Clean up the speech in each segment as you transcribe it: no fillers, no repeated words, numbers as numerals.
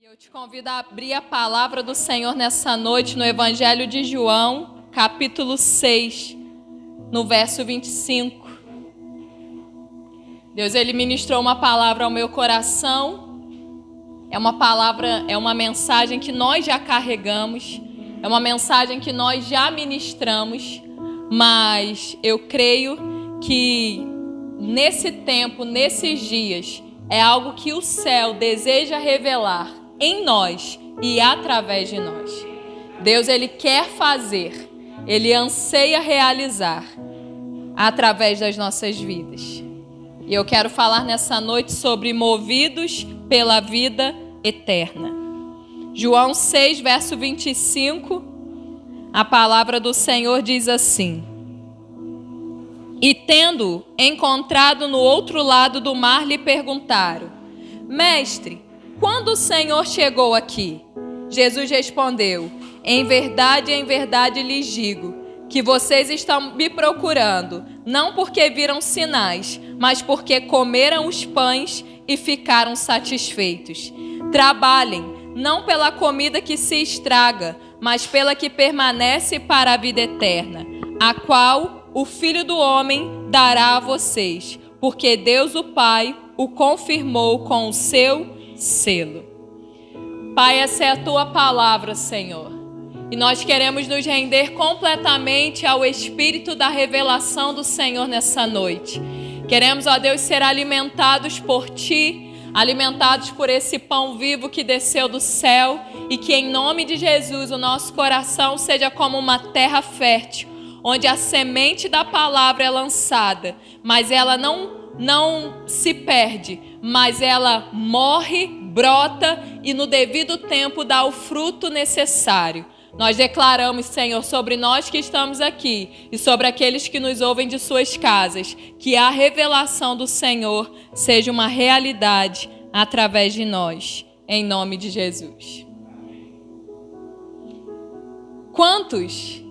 Eu te convido a abrir a palavra do Senhor nessa noite no Evangelho de João, capítulo 6, no verso 25. Deus, Ele ministrou uma palavra ao meu coração. É uma mensagem que nós já carregamos, é uma mensagem que nós já ministramos, mas eu creio que nesse tempo, nesses dias, é algo que o céu deseja revelar em nós e através de nós. Deus, Ele quer fazer, Ele anseia realizar através das nossas vidas. E eu quero falar nessa noite sobre movidos pela vida eterna. João 6, verso 25, a palavra do Senhor diz assim: E tendo encontrado no outro lado do mar, lhe perguntaram: Mestre, quando o Senhor chegou aqui? Jesus respondeu: em verdade lhes digo, que vocês estão me procurando, não porque viram sinais, mas porque comeram os pães e ficaram satisfeitos. Trabalhem, não pela comida que se estraga, mas pela que permanece para a vida eterna, a qual o Filho do Homem dará a vocês, porque Deus o Pai o confirmou com o seu selo. Pai, essa é a tua palavra, Senhor, e nós queremos nos render completamente ao Espírito da revelação do Senhor nessa noite. Queremos, ó Deus, ser alimentados por Ti, alimentados por esse pão vivo que desceu do céu, e que em nome de Jesus o nosso coração seja como uma terra fértil, onde a semente da palavra é lançada, mas ela não se perde, mas ela morre, brota e no devido tempo dá o fruto necessário. Nós declaramos, Senhor, sobre nós que estamos aqui e sobre aqueles que nos ouvem de suas casas, que a revelação do Senhor seja uma realidade através de nós, em nome de Jesus. Quantos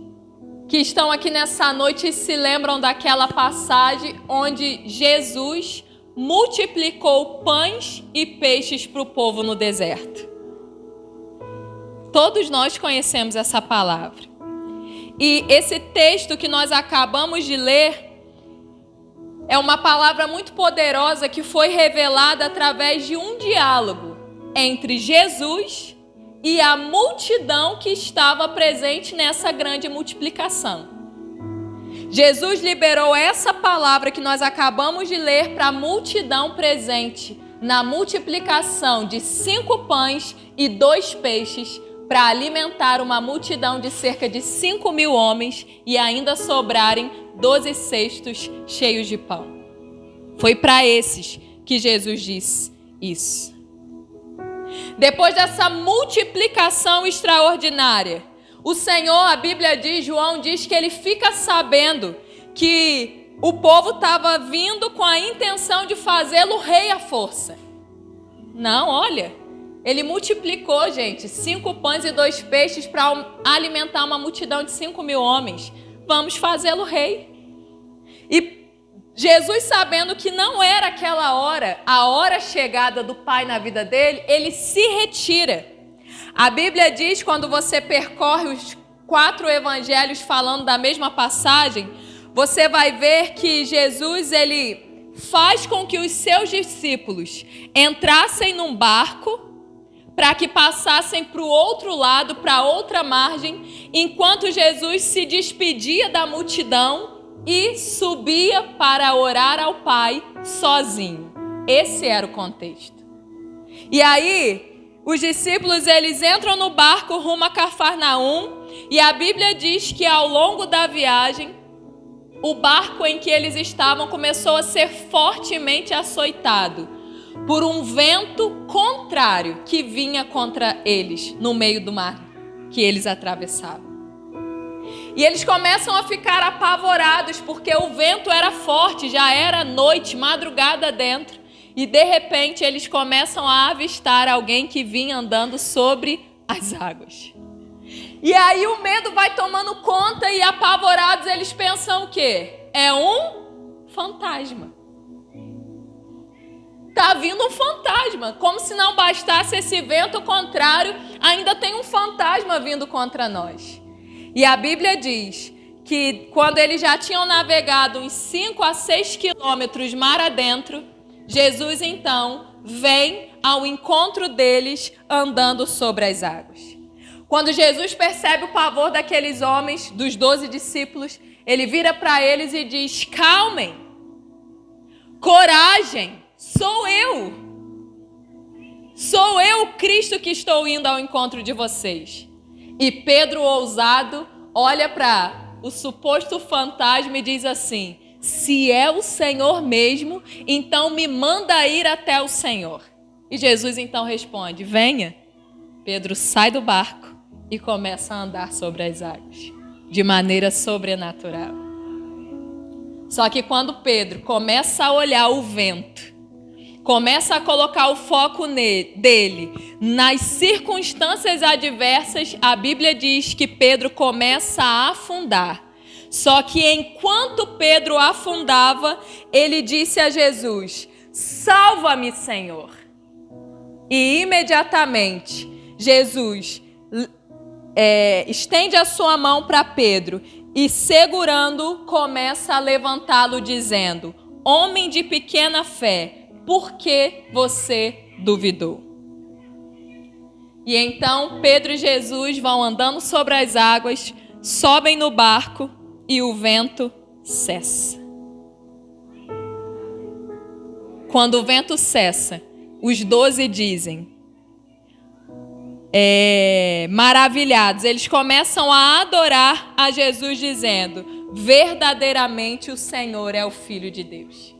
que estão aqui nessa noite e se lembram daquela passagem onde Jesus multiplicou pães e peixes para o povo no deserto? Todos nós conhecemos essa palavra. E esse texto que nós acabamos de ler é uma palavra muito poderosa que foi revelada através de um diálogo entre Jesus e a multidão que estava presente nessa grande multiplicação. Jesus liberou essa palavra que nós acabamos de ler para a multidão presente na multiplicação de 5 pães e 2 peixes para alimentar uma multidão de cerca de 5.000 homens e ainda sobrarem 12 cestos cheios de pão. Foi para esses que Jesus disse isso. Depois dessa multiplicação extraordinária, o Senhor, a Bíblia diz, João diz que ele fica sabendo que o povo estava vindo com a intenção de fazê-lo rei à força. Não, olha, ele multiplicou, gente, 5 pães e 2 peixes para alimentar uma multidão de 5.000 homens. Vamos fazê-lo rei. E Jesus, sabendo que não era aquela hora, a hora chegada do Pai na vida dele, ele se retira. A Bíblia diz, quando você percorre os 4 evangelhos falando da mesma passagem, você vai ver que Jesus, ele faz com que os seus discípulos entrassem num barco para que passassem para o outro lado, para outra margem, enquanto Jesus se despedia da multidão e subia para orar ao Pai sozinho. Esse era o contexto. E aí, os discípulos, eles entram no barco rumo a Cafarnaum, e a Bíblia diz que ao longo da viagem, o barco em que eles estavam começou a ser fortemente açoitado por um vento contrário que vinha contra eles no meio do mar que eles atravessavam. E eles começam a ficar apavorados porque o vento era forte, já era noite, madrugada dentro. E de repente eles começam a avistar alguém que vinha andando sobre as águas. E aí o medo vai tomando conta e apavorados eles pensam o quê? É um fantasma. Está vindo um fantasma. Como se não bastasse esse vento contrário, ainda tem um fantasma vindo contra nós. E a Bíblia diz que quando eles já tinham navegado uns 5 a 6 quilômetros mar adentro, Jesus então vem ao encontro deles andando sobre as águas. Quando Jesus percebe o pavor daqueles homens, dos 12 discípulos, ele vira para eles e diz: calmem, coragem, sou eu o Cristo que estou indo ao encontro de vocês. E Pedro, ousado, olha para o suposto fantasma e diz assim: se é o Senhor mesmo, então me manda ir até o Senhor. E Jesus então responde: venha. Pedro sai do barco e começa a andar sobre as águas, de maneira sobrenatural. Só que quando Pedro começa a olhar o vento, começa a colocar o foco dele nas circunstâncias adversas, a Bíblia diz que Pedro começa a afundar. Só que enquanto Pedro afundava, ele disse a Jesus: salva-me, Senhor. E imediatamente Jesus estende a sua mão para Pedro e, segurando, começa a levantá-lo, dizendo: homem de pequena fé, por que você duvidou? E então Pedro e Jesus vão andando sobre as águas, sobem no barco e o vento cessa. Quando o vento cessa, os 12 dizem, maravilhados, eles começam a adorar a Jesus, dizendo: verdadeiramente o Senhor é o Filho de Deus.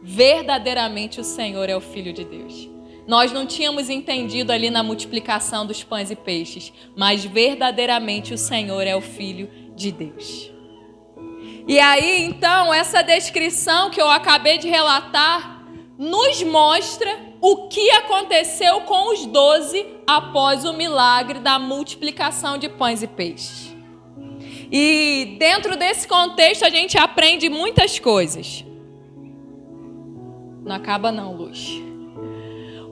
Verdadeiramente o Senhor é o Filho de Deus. Nós não tínhamos entendido ali na multiplicação dos pães e peixes, mas verdadeiramente o Senhor é o Filho de Deus. E aí, então, essa descrição que eu acabei de relatar nos mostra o que aconteceu com os 12 após o milagre da multiplicação de pães e peixes. E dentro desse contexto a gente aprende muitas coisas. Não acaba não, Luz.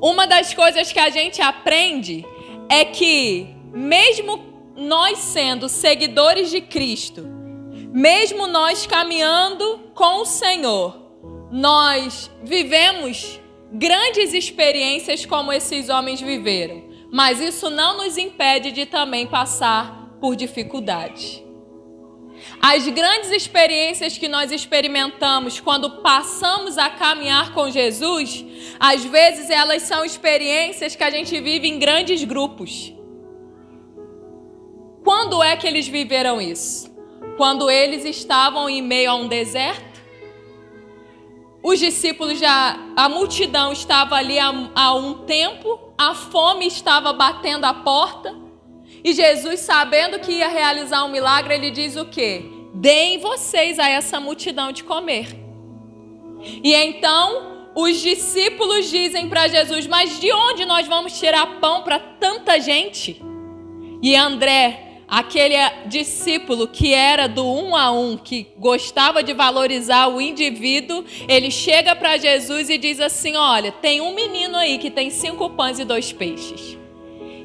Uma das coisas que a gente aprende é que mesmo nós sendo seguidores de Cristo, mesmo nós caminhando com o Senhor, nós vivemos grandes experiências como esses homens viveram, mas isso não nos impede de também passar por dificuldades. As grandes experiências que nós experimentamos quando passamos a caminhar com Jesus, às vezes elas são experiências que a gente vive em grandes grupos. Quando é que eles viveram isso? Quando eles estavam em meio a um deserto, os discípulos, a multidão estava ali há um tempo, a fome estava batendo a porta, e Jesus, sabendo que ia realizar um milagre, ele diz o quê? Deem vocês a essa multidão de comer. E então os discípulos dizem para Jesus: mas de onde nós vamos tirar pão para tanta gente? E André, aquele discípulo que era do 1 a 1, que gostava de valorizar o indivíduo, ele chega para Jesus e diz assim: olha, tem um menino aí que tem 5 pães e 2 peixes.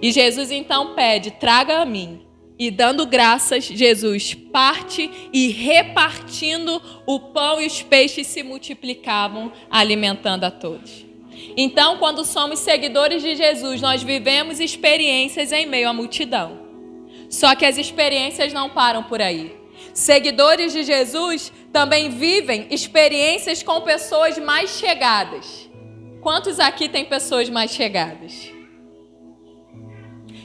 E Jesus então pede: traga a mim. E dando graças, Jesus parte e repartindo o pão e os peixes se multiplicavam, alimentando a todos. Então, quando somos seguidores de Jesus, nós vivemos experiências em meio à multidão. Só que as experiências não param por aí. Seguidores de Jesus também vivem experiências com pessoas mais chegadas. Quantos aqui têm pessoas mais chegadas?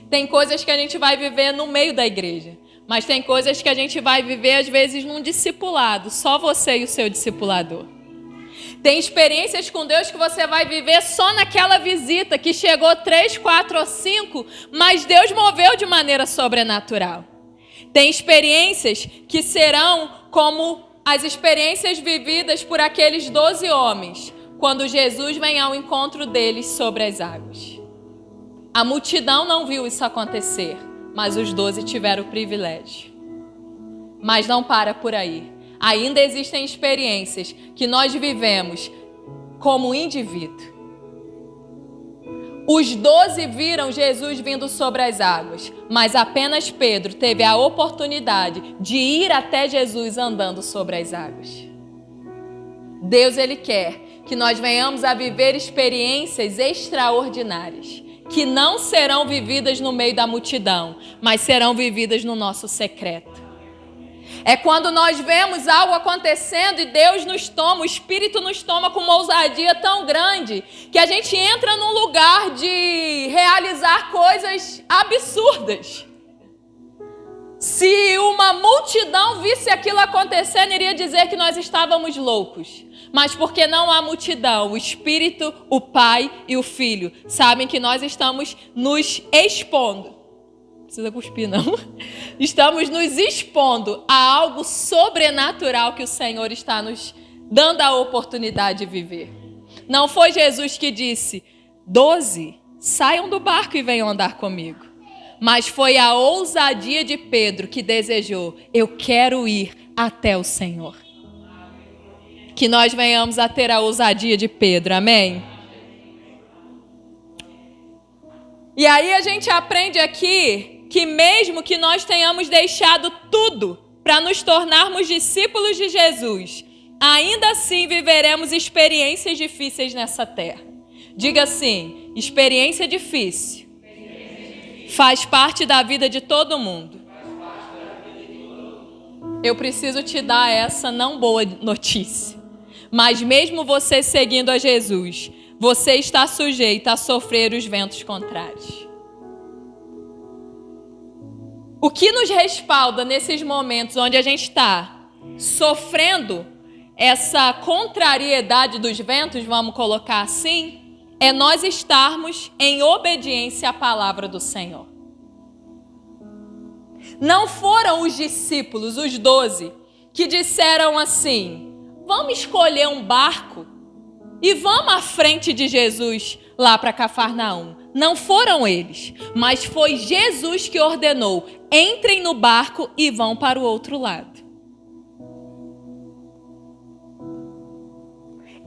Tem coisas que a gente vai viver no meio da igreja, mas tem coisas que a gente vai viver às vezes num discipulado, só você e o seu discipulador. Tem experiências com Deus que você vai viver só naquela visita que chegou 3, 4 ou 5, mas Deus moveu de maneira sobrenatural. Tem experiências que serão como as experiências vividas por aqueles 12 homens, quando Jesus vem ao encontro deles sobre as águas. A multidão não viu isso acontecer, mas os 12 tiveram o privilégio. Mas não para por aí. Ainda existem experiências que nós vivemos como indivíduo. Os 12 viram Jesus vindo sobre as águas, mas apenas Pedro teve a oportunidade de ir até Jesus andando sobre as águas. Deus, Ele quer que nós venhamos a viver experiências extraordinárias, que não serão vividas no meio da multidão, mas serão vividas no nosso secreto. É quando nós vemos algo acontecendo e Deus nos toma, o Espírito nos toma com uma ousadia tão grande que a gente entra num lugar de realizar coisas absurdas. Se uma multidão visse aquilo acontecendo, iria dizer que nós estávamos loucos. Mas porque não há multidão, o Espírito, o Pai e o Filho sabem que nós estamos nos expondo. Não precisa cuspir, não. Estamos nos expondo a algo sobrenatural que o Senhor está nos dando a oportunidade de viver. Não foi Jesus que disse, 12, saiam do barco e venham andar comigo. Mas foi a ousadia de Pedro que desejou, eu quero ir até o Senhor. Que nós venhamos a ter a ousadia de Pedro, amém? E aí a gente aprende aqui que mesmo que nós tenhamos deixado tudo para nos tornarmos discípulos de Jesus, ainda assim viveremos experiências difíceis nessa terra. Diga assim, experiência difícil faz parte da vida de todo mundo. Eu preciso te dar essa não boa notícia. Mas mesmo você seguindo a Jesus, você está sujeito a sofrer os ventos contrários. O que nos respalda nesses momentos onde a gente está sofrendo essa contrariedade dos ventos, vamos colocar assim, é nós estarmos em obediência à palavra do Senhor. Não foram os discípulos, os 12, que disseram assim, vamos escolher um barco e vamos à frente de Jesus lá para Cafarnaum. Não foram eles, mas foi Jesus que ordenou, entrem no barco e vão para o outro lado.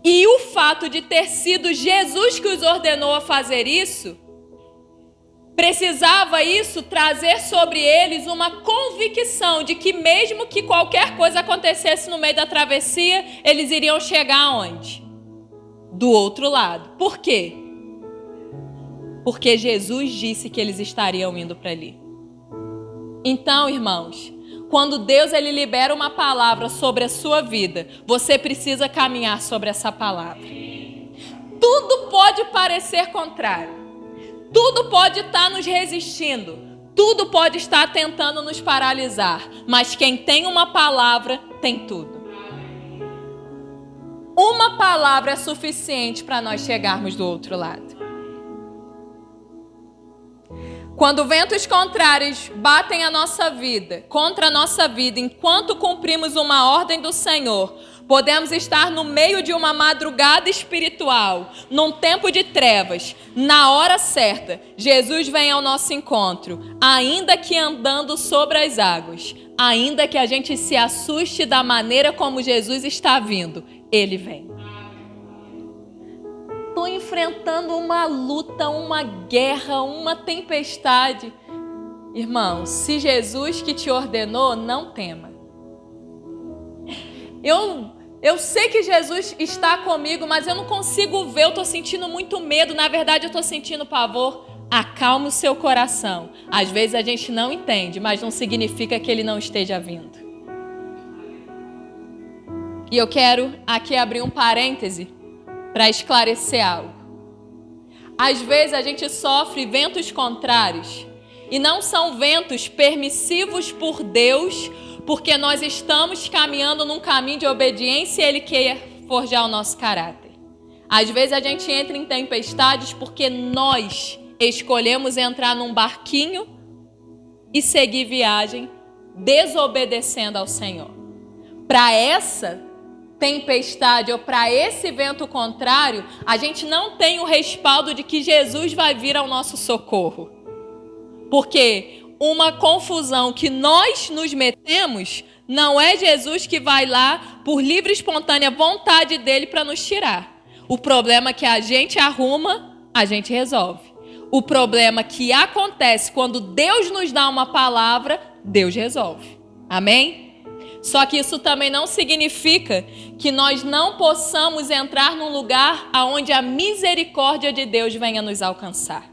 E o fato de ter sido Jesus que os ordenou a fazer isso, precisava isso trazer sobre eles uma convicção de que mesmo que qualquer coisa acontecesse no meio da travessia, eles iriam chegar aonde? Do outro lado. Por quê? Porque Jesus disse que eles estariam indo para ali. Então, irmãos, quando Deus ele libera uma palavra sobre a sua vida, você precisa caminhar sobre essa palavra. Tudo pode parecer contrário. Tudo pode estar nos resistindo. Tudo pode estar tentando nos paralisar. Mas quem tem uma palavra, tem tudo. Uma palavra é suficiente para nós chegarmos do outro lado. Quando ventos contrários batem a nossa vida, contra a nossa vida, enquanto cumprimos uma ordem do Senhor, podemos estar no meio de uma madrugada espiritual, num tempo de trevas, na hora certa, Jesus vem ao nosso encontro, ainda que andando sobre as águas, ainda que a gente se assuste da maneira como Jesus está vindo, Ele vem. Estou enfrentando uma luta, uma guerra, uma tempestade. Irmão, se Jesus que te ordenou, não tema. Eu sei que Jesus está comigo, mas eu não consigo ver, eu estou sentindo muito medo, na verdade eu estou sentindo pavor. Acalme o seu coração. Às vezes a gente não entende, mas não significa que Ele não esteja vindo. E eu quero aqui abrir um parêntese para esclarecer algo. Às vezes a gente sofre ventos contrários e não são ventos permissivos por Deus, porque nós estamos caminhando num caminho de obediência e Ele quer forjar o nosso caráter. Às vezes a gente entra em tempestades porque nós escolhemos entrar num barquinho e seguir viagem, desobedecendo ao Senhor. Para essa tempestade ou para esse vento contrário, a gente não tem o respaldo de que Jesus vai vir ao nosso socorro. Porque uma confusão que nós nos metemos, não é Jesus que vai lá por livre e espontânea vontade dele para nos tirar. O problema é que a gente arruma a gente resolve. O problema que acontece quando Deus nos dá uma palavra, Deus resolve. Amém? Só que isso também não significa que nós não possamos entrar num lugar onde a misericórdia de Deus venha nos alcançar.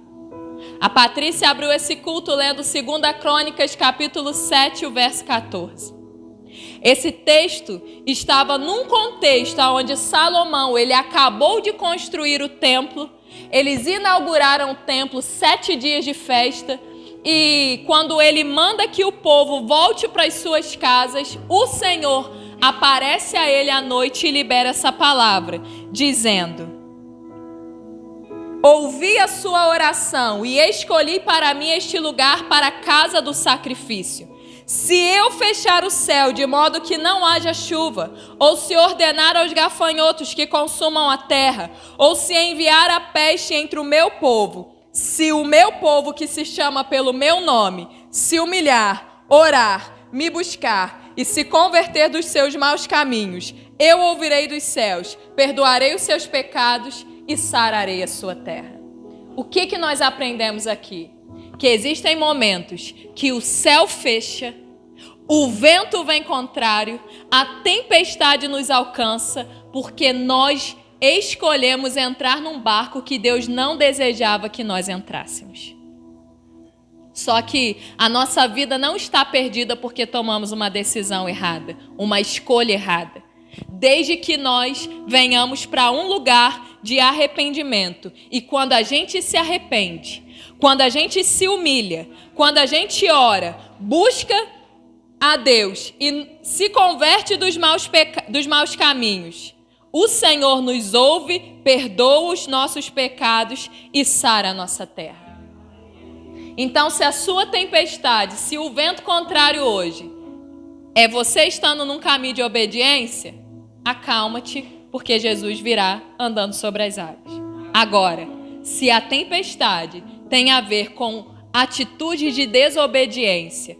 A Patrícia abriu esse culto lendo 2 Crônicas, capítulo 7, o verso 14. Esse texto estava num contexto onde Salomão, ele acabou de construir o templo, eles inauguraram o templo, 7 dias de festa, e quando ele manda que o povo volte para as suas casas, o Senhor aparece a ele à noite e libera essa palavra, dizendo: ouvi a sua oração e escolhi para mim este lugar para a casa do sacrifício. Se eu fechar o céu de modo que não haja chuva, ou se ordenar aos gafanhotos que consumam a terra, ou se enviar a peste entre o meu povo, se o meu povo que se chama pelo meu nome se humilhar, orar, me buscar e se converter dos seus maus caminhos, eu ouvirei dos céus, perdoarei os seus pecados e sararei a sua terra. O que nós aprendemos aqui? Que existem momentos que o céu fecha, o vento vem contrário, a tempestade nos alcança, porque nós escolhemos entrar num barco que Deus não desejava que nós entrássemos. Só que a nossa vida não está perdida porque tomamos uma decisão errada, uma escolha errada. Desde que nós venhamos para um lugar de arrependimento. E quando a gente se arrepende, quando a gente se humilha, quando a gente ora, busca a Deus e se converte dos maus caminhos, o Senhor nos ouve, perdoa os nossos pecados e sara a nossa terra. Então, se a sua tempestade, se o vento contrário hoje é você estando num caminho de obediência, acalma-te, porque Jesus virá andando sobre as águas. Agora, se a tempestade tem a ver com atitudes de desobediência,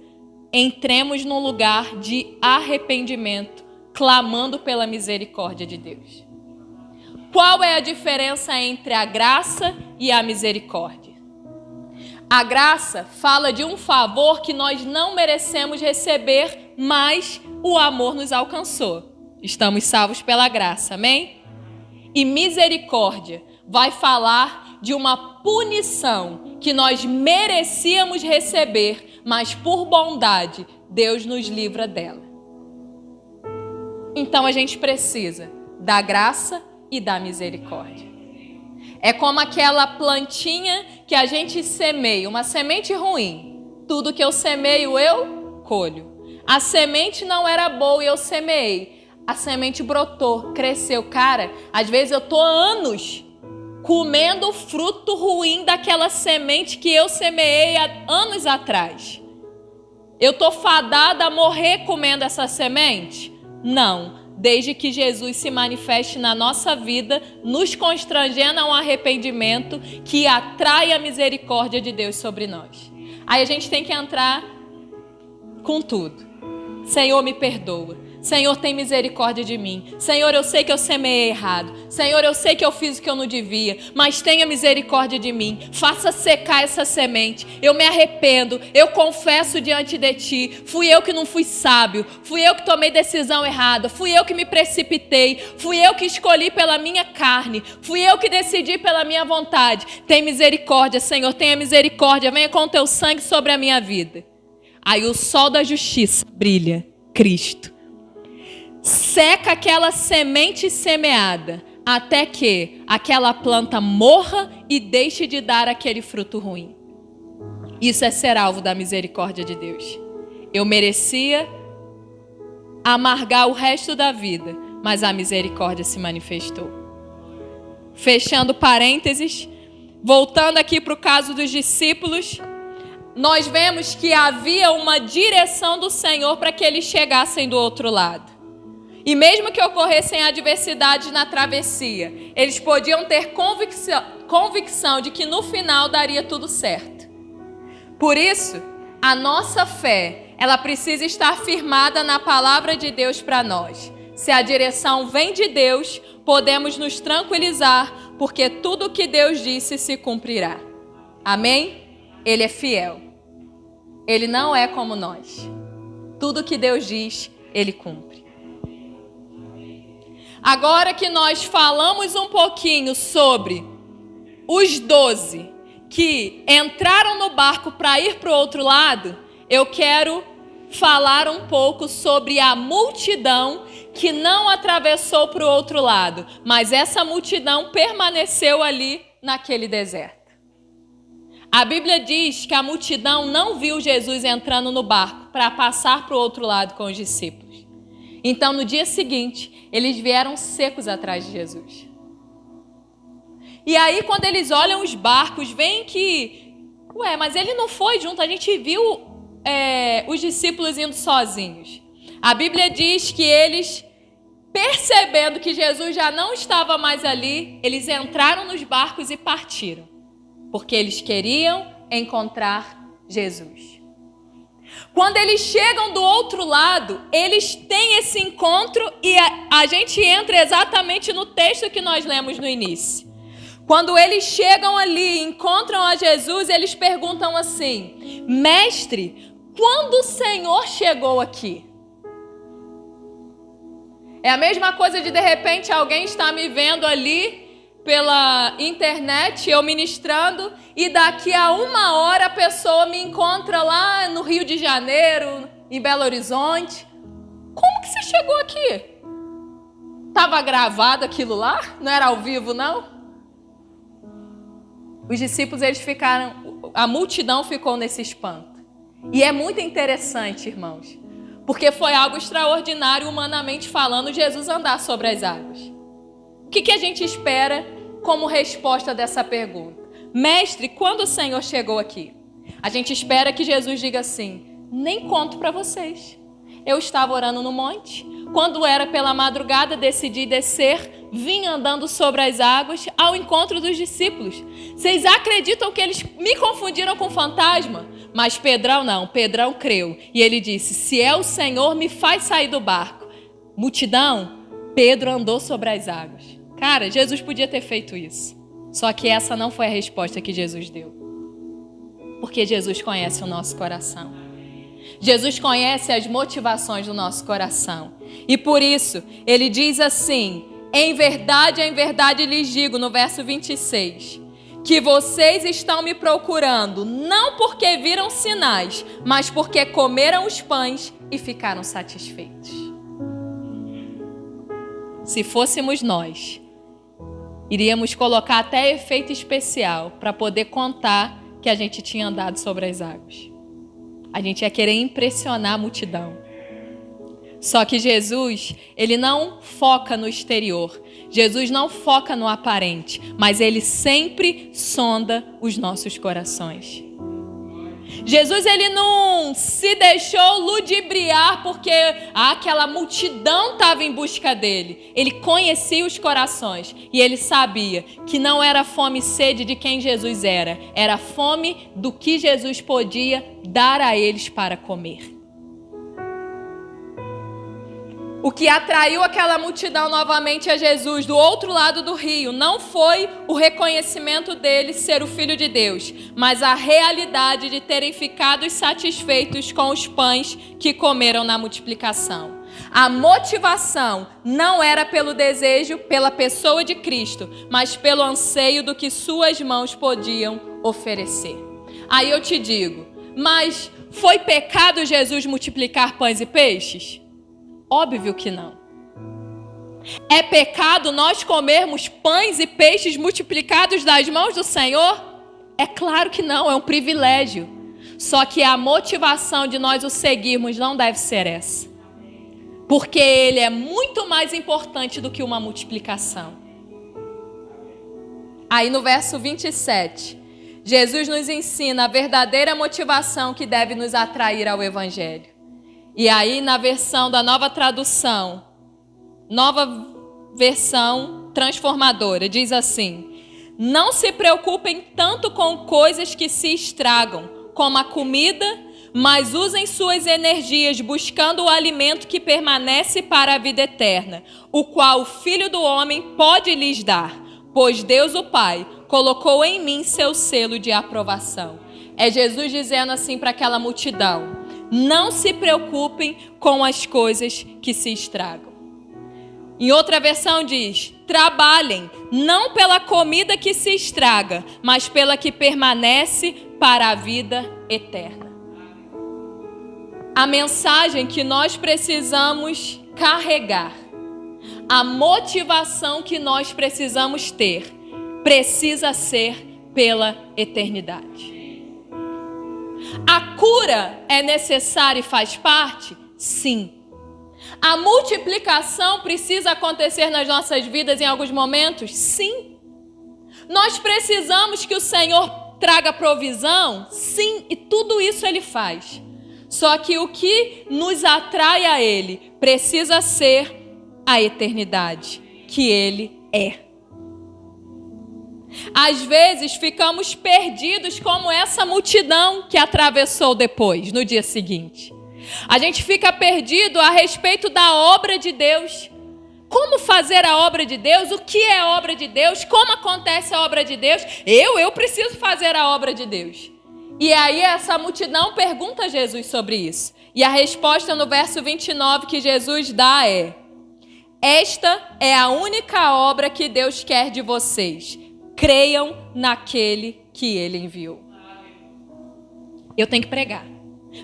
entremos num lugar de arrependimento, clamando pela misericórdia de Deus. Qual é a diferença entre a graça e a misericórdia? A graça fala de um favor que nós não merecemos receber, mas o amor nos alcançou. Estamos salvos pela graça, amém? E misericórdia vai falar de uma punição que nós merecíamos receber, mas por bondade, Deus nos livra dela. Então a gente precisa da graça e da misericórdia. É como aquela plantinha que a gente semeia, uma semente ruim. Tudo que eu semeio, eu colho. A semente não era boa e eu semeei. A semente brotou, cresceu. Cara, às vezes eu tô há anos comendo o fruto ruim daquela semente que eu semeei há anos atrás. Eu tô fadada a morrer comendo essa semente? Não. Desde que Jesus se manifeste na nossa vida, nos constrangendo a um arrependimento que atrai a misericórdia de Deus sobre nós. Aí a gente tem que entrar com tudo. Senhor, me perdoa. Senhor, tem misericórdia de mim. Senhor, eu sei que eu semeei errado. Senhor, eu sei que eu fiz o que eu não devia, mas tenha misericórdia de mim. Faça secar essa semente. Eu me arrependo. Eu confesso diante de ti. Fui eu que não fui sábio. Fui eu que tomei decisão errada. Fui eu que me precipitei. Fui eu que escolhi pela minha carne. Fui eu que decidi pela minha vontade. Tem misericórdia, Senhor. Tenha misericórdia. Venha com o teu sangue sobre a minha vida. Aí o sol da justiça brilha. Cristo. Seca aquela semente semeada, até que aquela planta morra e deixe de dar aquele fruto ruim. Isso é ser alvo da misericórdia de Deus. Eu merecia amargar o resto da vida, mas a misericórdia se manifestou. Fechando parênteses, voltando aqui para o caso dos discípulos, nós vemos que havia uma direção do Senhor para que eles chegassem do outro lado. E mesmo que ocorressem adversidades na travessia, eles podiam ter convicção de que no final daria tudo certo. Por isso, a nossa fé, ela precisa estar firmada na palavra de Deus para nós. Se a direção vem de Deus, podemos nos tranquilizar, porque tudo o que Deus disse se cumprirá. Amém? Ele é fiel. Ele não é como nós. Tudo o que Deus diz, Ele cumpre. Agora que nós falamos um pouquinho sobre os 12 que entraram no barco para ir para o outro lado, eu quero falar um pouco sobre a multidão que não atravessou para o outro lado, mas essa multidão permaneceu ali naquele deserto. A Bíblia diz que a multidão não viu Jesus entrando no barco para passar para o outro lado com os discípulos. Então, no dia seguinte, eles vieram secos atrás de Jesus. E aí, quando eles olham os barcos, veem que, mas ele não foi junto, a gente viu os discípulos indo sozinhos. A Bíblia diz que eles, percebendo que Jesus já não estava mais ali, eles entraram nos barcos e partiram, porque eles queriam encontrar Jesus. Quando eles chegam do outro lado, eles têm esse encontro e a gente entra exatamente no texto que nós lemos no início. Quando eles chegam ali e encontram a Jesus, eles perguntam assim: Mestre, quando o Senhor chegou aqui? É a mesma coisa de repente alguém está me vendo ali pela internet, eu ministrando, e daqui a 1 hora a pessoa me encontra lá no Rio de Janeiro, em Belo Horizonte. Como que você chegou aqui? Estava gravado aquilo lá? Não era ao vivo, não? Os discípulos, eles ficaram, a multidão ficou nesse espanto. E é muito interessante, irmãos, porque foi algo extraordinário, humanamente falando, Jesus andar sobre as águas. O que a gente espera como resposta dessa pergunta? Mestre, quando o Senhor chegou aqui? A gente espera que Jesus diga assim: nem conto para vocês. Eu estava orando no monte. Quando era pela madrugada, decidi descer, vim andando sobre as águas ao encontro dos discípulos. Vocês acreditam que eles me confundiram com fantasma? Mas Pedrão não, Pedrão creu. E ele disse: se é o Senhor, me faz sair do barco. Multidão, Pedro andou sobre as águas. Cara, Jesus podia ter feito isso. Só que essa não foi a resposta que Jesus deu. Porque Jesus conhece o nosso coração. Jesus conhece as motivações do nosso coração. E por isso, ele diz assim: em verdade lhes digo, no verso 26, que vocês estão me procurando, não porque viram sinais, mas porque comeram os pães e ficaram satisfeitos. Se fôssemos nós, iríamos colocar até efeito especial para poder contar que a gente tinha andado sobre as águas. A gente ia querer impressionar a multidão. Só que Jesus, ele não foca no exterior. Jesus não foca no aparente, mas ele sempre sonda os nossos corações. Jesus, ele não se deixou ludibriar porque aquela multidão estava em busca dele. Ele conhecia os corações e ele sabia que não era fome e sede de quem Jesus era. Era fome do que Jesus podia dar a eles para comer. O que atraiu aquela multidão novamente a Jesus do outro lado do rio não foi o reconhecimento dele ser o Filho de Deus, mas a realidade de terem ficado satisfeitos com os pães que comeram na multiplicação. A motivação não era pelo desejo, pela pessoa de Cristo, mas pelo anseio do que suas mãos podiam oferecer. Aí eu te digo, mas foi pecado Jesus multiplicar pães e peixes? Óbvio que não. É pecado nós comermos pães e peixes multiplicados das mãos do Senhor? É claro que não, é um privilégio. Só que a motivação de nós o seguirmos não deve ser essa. Porque ele é muito mais importante do que uma multiplicação. Aí no verso 27, Jesus nos ensina a verdadeira motivação que deve nos atrair ao Evangelho. E aí na versão da nova tradução, nova versão transformadora, diz assim: não se preocupem tanto com coisas que se estragam, como a comida, mas usem suas energias buscando o alimento que permanece para a vida eterna, o qual o Filho do Homem pode lhes dar, pois Deus o Pai colocou em mim seu selo de aprovação. É Jesus dizendo assim para aquela multidão: não se preocupem com as coisas que se estragam. Em outra versão diz: trabalhem, não pela comida que se estraga, mas pela que permanece para a vida eterna. A mensagem que nós precisamos carregar, a motivação que nós precisamos ter, precisa ser pela eternidade. A cura é necessária e faz parte? Sim. A multiplicação precisa acontecer nas nossas vidas em alguns momentos? Sim. Nós precisamos que o Senhor traga provisão? Sim, e tudo isso Ele faz. Só que o que nos atrai a Ele precisa ser a eternidade, que Ele é. Às vezes ficamos perdidos como essa multidão que atravessou depois, no dia seguinte. A gente fica perdido a respeito da obra de Deus. Como fazer a obra de Deus? O que é a obra de Deus? Como acontece a obra de Deus? Eu preciso fazer a obra de Deus. E aí essa multidão pergunta a Jesus sobre isso. E a resposta no verso 29 que Jesus dá é: esta é a única obra que Deus quer de vocês. Creiam naquele que Ele enviou. Eu tenho que pregar.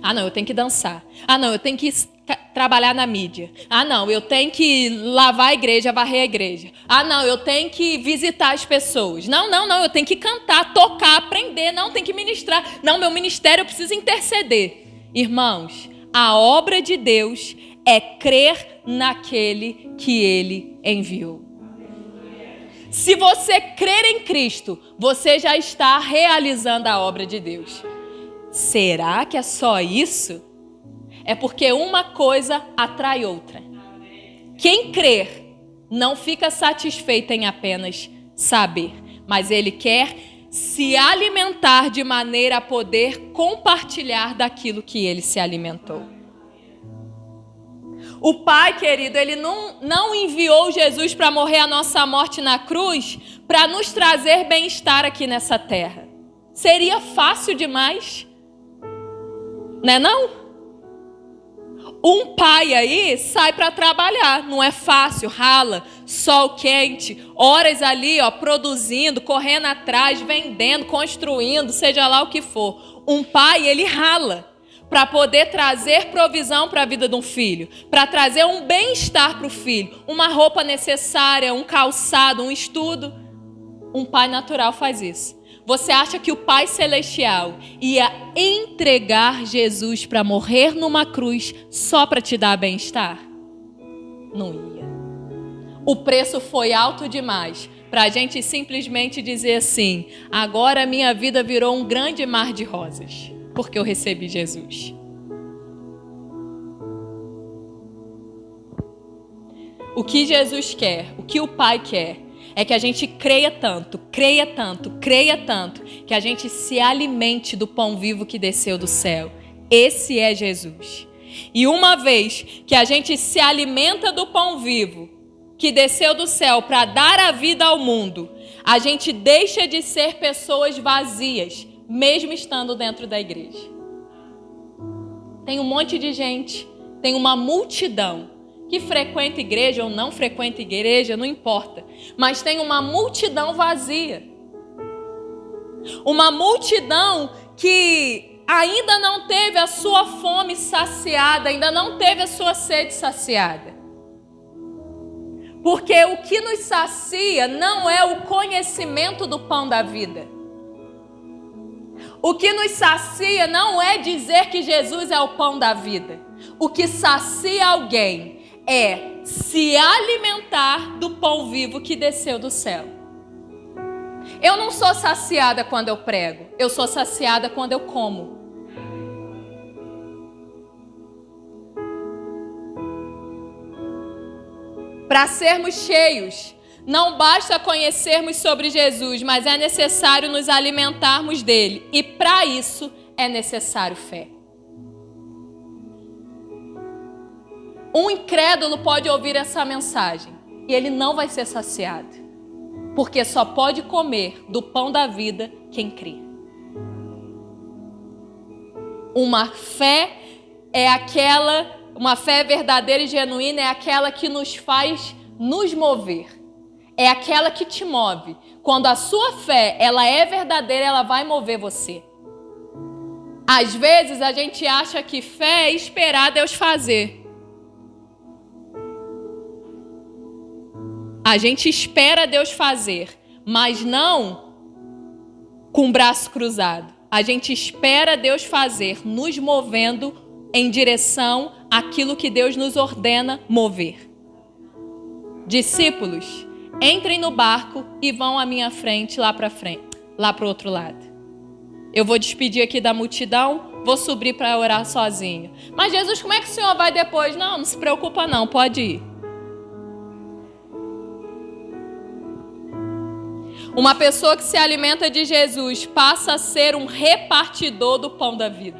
Ah, não, eu tenho que dançar. Ah, não, eu tenho que trabalhar na mídia. Ah, não, eu tenho que lavar a igreja, varrer a igreja. Ah, não, eu tenho que visitar as pessoas. Não, eu tenho que cantar, tocar, aprender. Não, tem que ministrar. Não, meu ministério eu preciso interceder. Irmãos, a obra de Deus é crer naquele que Ele enviou. Se você crer em Cristo, você já está realizando a obra de Deus. Será que é só isso? É porque uma coisa atrai outra. Quem crer não fica satisfeito em apenas saber, mas ele quer se alimentar de maneira a poder compartilhar daquilo que ele se alimentou. O Pai, querido, Ele não enviou Jesus para morrer a nossa morte na cruz para nos trazer bem-estar aqui nessa terra. Seria fácil demais, né não? Um pai aí sai para trabalhar, não é fácil, rala, sol quente, horas ali, produzindo, correndo atrás, vendendo, construindo, seja lá o que for. Um pai, ele rala para poder trazer provisão para a vida de um filho, para trazer um bem-estar para o filho, uma roupa necessária, um calçado, um estudo. Um pai natural faz isso. Você acha que o Pai Celestial ia entregar Jesus para morrer numa cruz só para te dar bem-estar? Não ia. O preço foi alto demais para a gente simplesmente dizer assim: agora a minha vida virou um grande mar de rosas, porque eu recebi Jesus. O que Jesus quer, o que o Pai quer, é que a gente creia tanto, que a gente se alimente do pão vivo que desceu do céu. Esse é Jesus. E uma vez que a gente se alimenta do pão vivo que desceu do céu para dar a vida ao mundo, a gente deixa de ser pessoas vazias, mesmo estando dentro da igreja. Tem um monte de gente, tem uma multidão que frequenta igreja ou não frequenta igreja, não importa. Mas tem uma multidão vazia. Uma multidão que ainda não teve a sua fome saciada, ainda não teve a sua sede saciada. Porque o que nos sacia não é o conhecimento do pão da vida. O que nos sacia não é dizer que Jesus é o pão da vida. O que sacia alguém é se alimentar do pão vivo que desceu do céu. Eu não sou saciada quando eu prego, eu sou saciada quando eu como. Para sermos cheios, não basta conhecermos sobre Jesus, mas é necessário nos alimentarmos dele. E para isso é necessário fé. Um incrédulo pode ouvir essa mensagem e ele não vai ser saciado, porque só pode comer do pão da vida quem crê. Uma fé verdadeira e genuína é aquela que nos faz nos mover. É aquela que te move. Quando a sua fé, ela é verdadeira, ela vai mover você. Às vezes a gente acha que fé é esperar Deus fazer. A gente espera Deus fazer, mas não com o braço cruzado. A gente espera Deus fazer, nos movendo em direção àquilo que Deus nos ordena mover. Discípulos, entrem no barco e vão à minha frente, lá para o outro lado. Eu vou despedir aqui da multidão, vou subir para orar sozinho. Mas Jesus, como é que o Senhor vai depois? Não se preocupa não, pode ir. Uma pessoa que se alimenta de Jesus passa a ser um repartidor do pão da vida.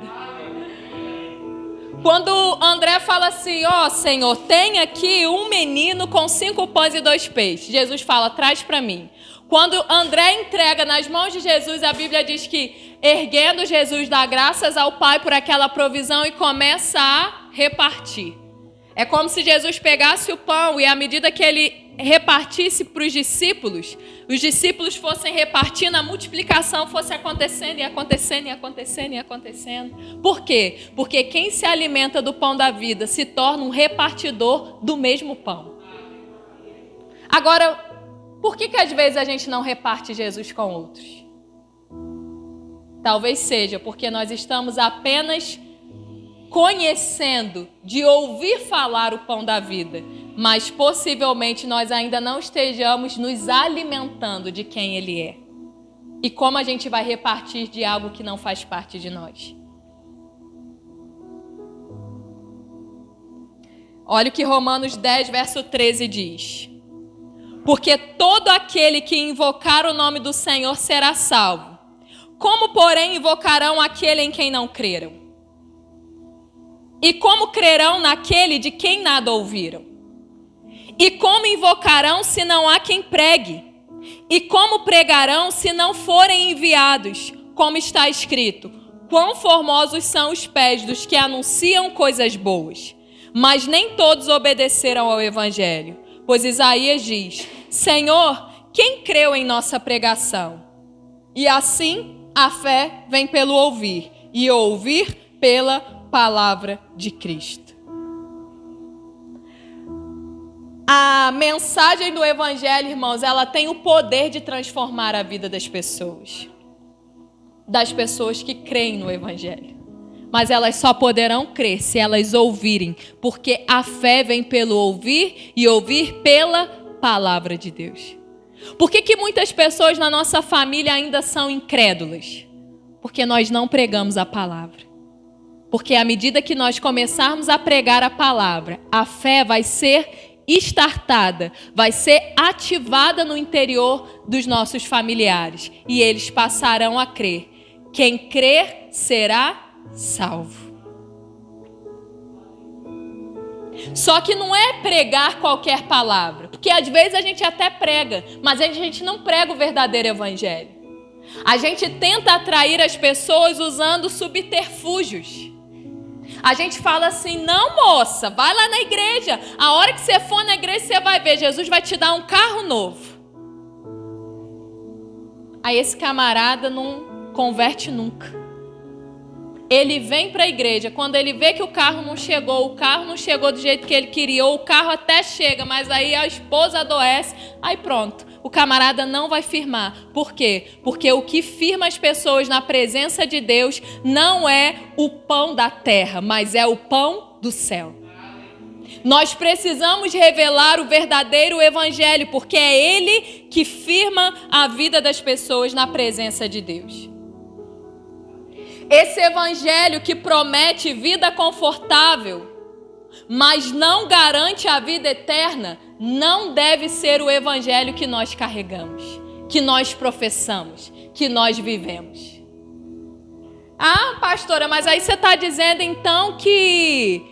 Quando André fala assim, Senhor, tem aqui um menino com 5 pães e 2 peixes. Jesus fala, traz para mim. Quando André entrega nas mãos de Jesus, a Bíblia diz que, erguendo Jesus, dá graças ao Pai por aquela provisão e começa a repartir. É como se Jesus pegasse o pão e à medida que ele repartisse para os discípulos fossem repartindo, a multiplicação fosse acontecendo e acontecendo e acontecendo e acontecendo. Por quê? Porque quem se alimenta do pão da vida se torna um repartidor do mesmo pão. Agora, por que às vezes a gente não reparte Jesus com outros? Talvez seja porque nós estamos apenas conhecendo, de ouvir falar o pão da vida, mas possivelmente nós ainda não estejamos nos alimentando de quem Ele é. E como a gente vai repartir de algo que não faz parte de nós? Olha o que Romanos 10, verso 13 diz. Porque todo aquele que invocar o nome do Senhor será salvo. Como, porém, invocarão aquele em quem não creram? E como crerão naquele de quem nada ouviram? E como invocarão se não há quem pregue? E como pregarão se não forem enviados? Como está escrito, quão formosos são os pés dos que anunciam coisas boas. Mas nem todos obedeceram ao evangelho. Pois Isaías diz, Senhor, quem creu em nossa pregação? E assim a fé vem pelo ouvir, e ouvir pela palavra de Cristo. A mensagem do evangelho, irmãos, ela tem o poder de transformar a vida das pessoas que creem no evangelho. Mas elas só poderão crer se elas ouvirem, porque a fé vem pelo ouvir e ouvir pela palavra de Deus. Por que muitas pessoas na nossa família ainda são incrédulas? Porque nós não pregamos a palavra. Porque à medida que nós começarmos a pregar a palavra, a fé vai ser estartada, vai ser ativada no interior dos nossos familiares. E eles passarão a crer. Quem crer será salvo. Só que não é pregar qualquer palavra. Porque às vezes a gente até prega, mas a gente não prega o verdadeiro evangelho. A gente tenta atrair as pessoas usando subterfúgios. A gente fala assim, não moça, vai lá na igreja. A hora que você for na igreja, você vai ver, Jesus vai te dar um carro novo. Aí esse camarada não converte nunca. Ele vem para a igreja, quando ele vê que o carro não chegou do jeito que ele queria, ou o carro até chega, mas aí a esposa adoece, aí pronto, o camarada não vai firmar. Por quê? Porque o que firma as pessoas na presença de Deus não é o pão da terra, mas é o pão do céu. Nós precisamos revelar o verdadeiro evangelho, porque é ele que firma a vida das pessoas na presença de Deus. Esse evangelho que promete vida confortável, mas não garante a vida eterna, não deve ser o evangelho que nós carregamos, que nós professamos, que nós vivemos. Ah, pastora, mas aí você está dizendo então que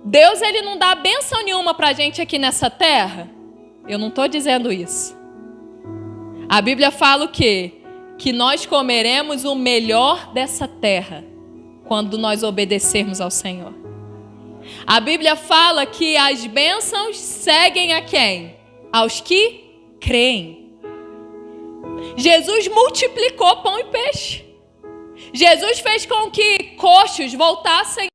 Deus, ele não dá bênção nenhuma para a gente aqui nessa terra? Eu não estou dizendo isso. A Bíblia fala o quê? Que nós comeremos o melhor dessa terra quando nós obedecermos ao Senhor. A Bíblia fala que as bênçãos seguem a quem? Aos que creem. Jesus multiplicou pão e peixe. Jesus fez com que coxos voltassem.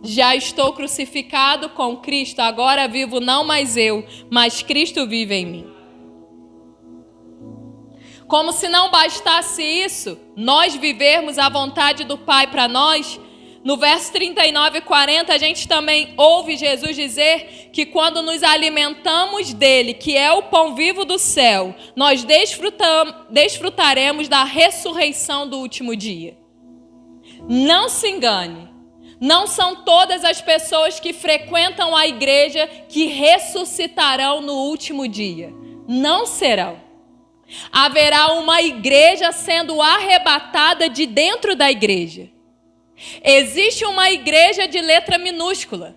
Já estou crucificado com Cristo, agora vivo não mais eu, mas Cristo vive em mim. Como se não bastasse isso, nós vivermos a vontade do Pai para nós, no verso 39 e 40, a gente também ouve Jesus dizer que quando nos alimentamos dele, que é o pão vivo do céu, nós desfrutaremos da ressurreição do último dia. Não se engane, não são todas as pessoas que frequentam a igreja que ressuscitarão no último dia. Não serão. Haverá uma igreja sendo arrebatada de dentro da igreja. Existe uma igreja de letra minúscula.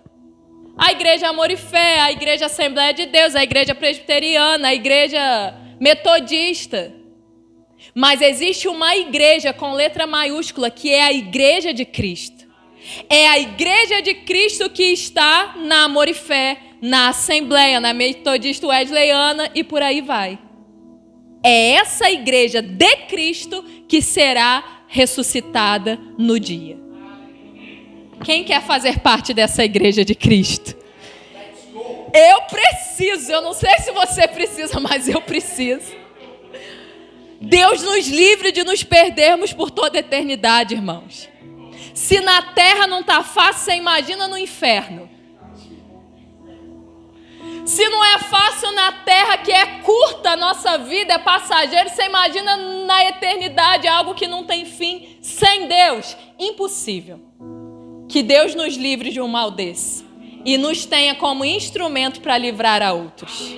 A igreja Amor e Fé, a igreja Assembleia de Deus, a igreja presbiteriana, a igreja metodista. Mas existe uma igreja com letra maiúscula, que é a igreja de Cristo. É a igreja de Cristo que está na Amor e Fé, na Assembleia, na metodista wesleyana e por aí vai. É essa igreja de Cristo que será ressuscitada no dia. Quem quer fazer parte dessa igreja de Cristo? Eu preciso, eu não sei se você precisa, mas eu preciso. Deus nos livre de nos perdermos por toda a eternidade, irmãos. Se na terra não está fácil, você imagina no inferno. Se não é fácil na terra, que é curta a nossa vida, é passageiro, você imagina na eternidade, algo que não tem fim, sem Deus. Impossível. Que Deus nos livre de um mal desse e nos tenha como instrumento para livrar a outros.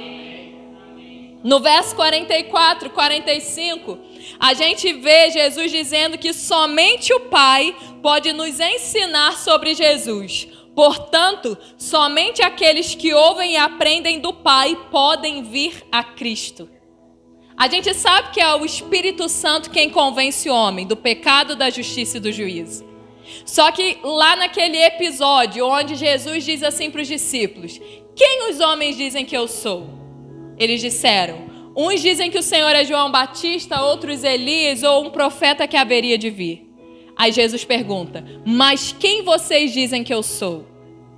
No verso 44, 45, a gente vê Jesus dizendo que somente o Pai pode nos ensinar sobre Jesus. Portanto, somente aqueles que ouvem e aprendem do Pai podem vir a Cristo. A gente sabe que é o Espírito Santo quem convence o homem do pecado, da justiça e do juízo. Só que lá naquele episódio onde Jesus diz assim para os discípulos: quem os homens dizem que eu sou? Eles disseram: uns dizem que o Senhor é João Batista, outros Elias ou um profeta que haveria de vir. Aí Jesus pergunta: mas quem vocês dizem que eu sou?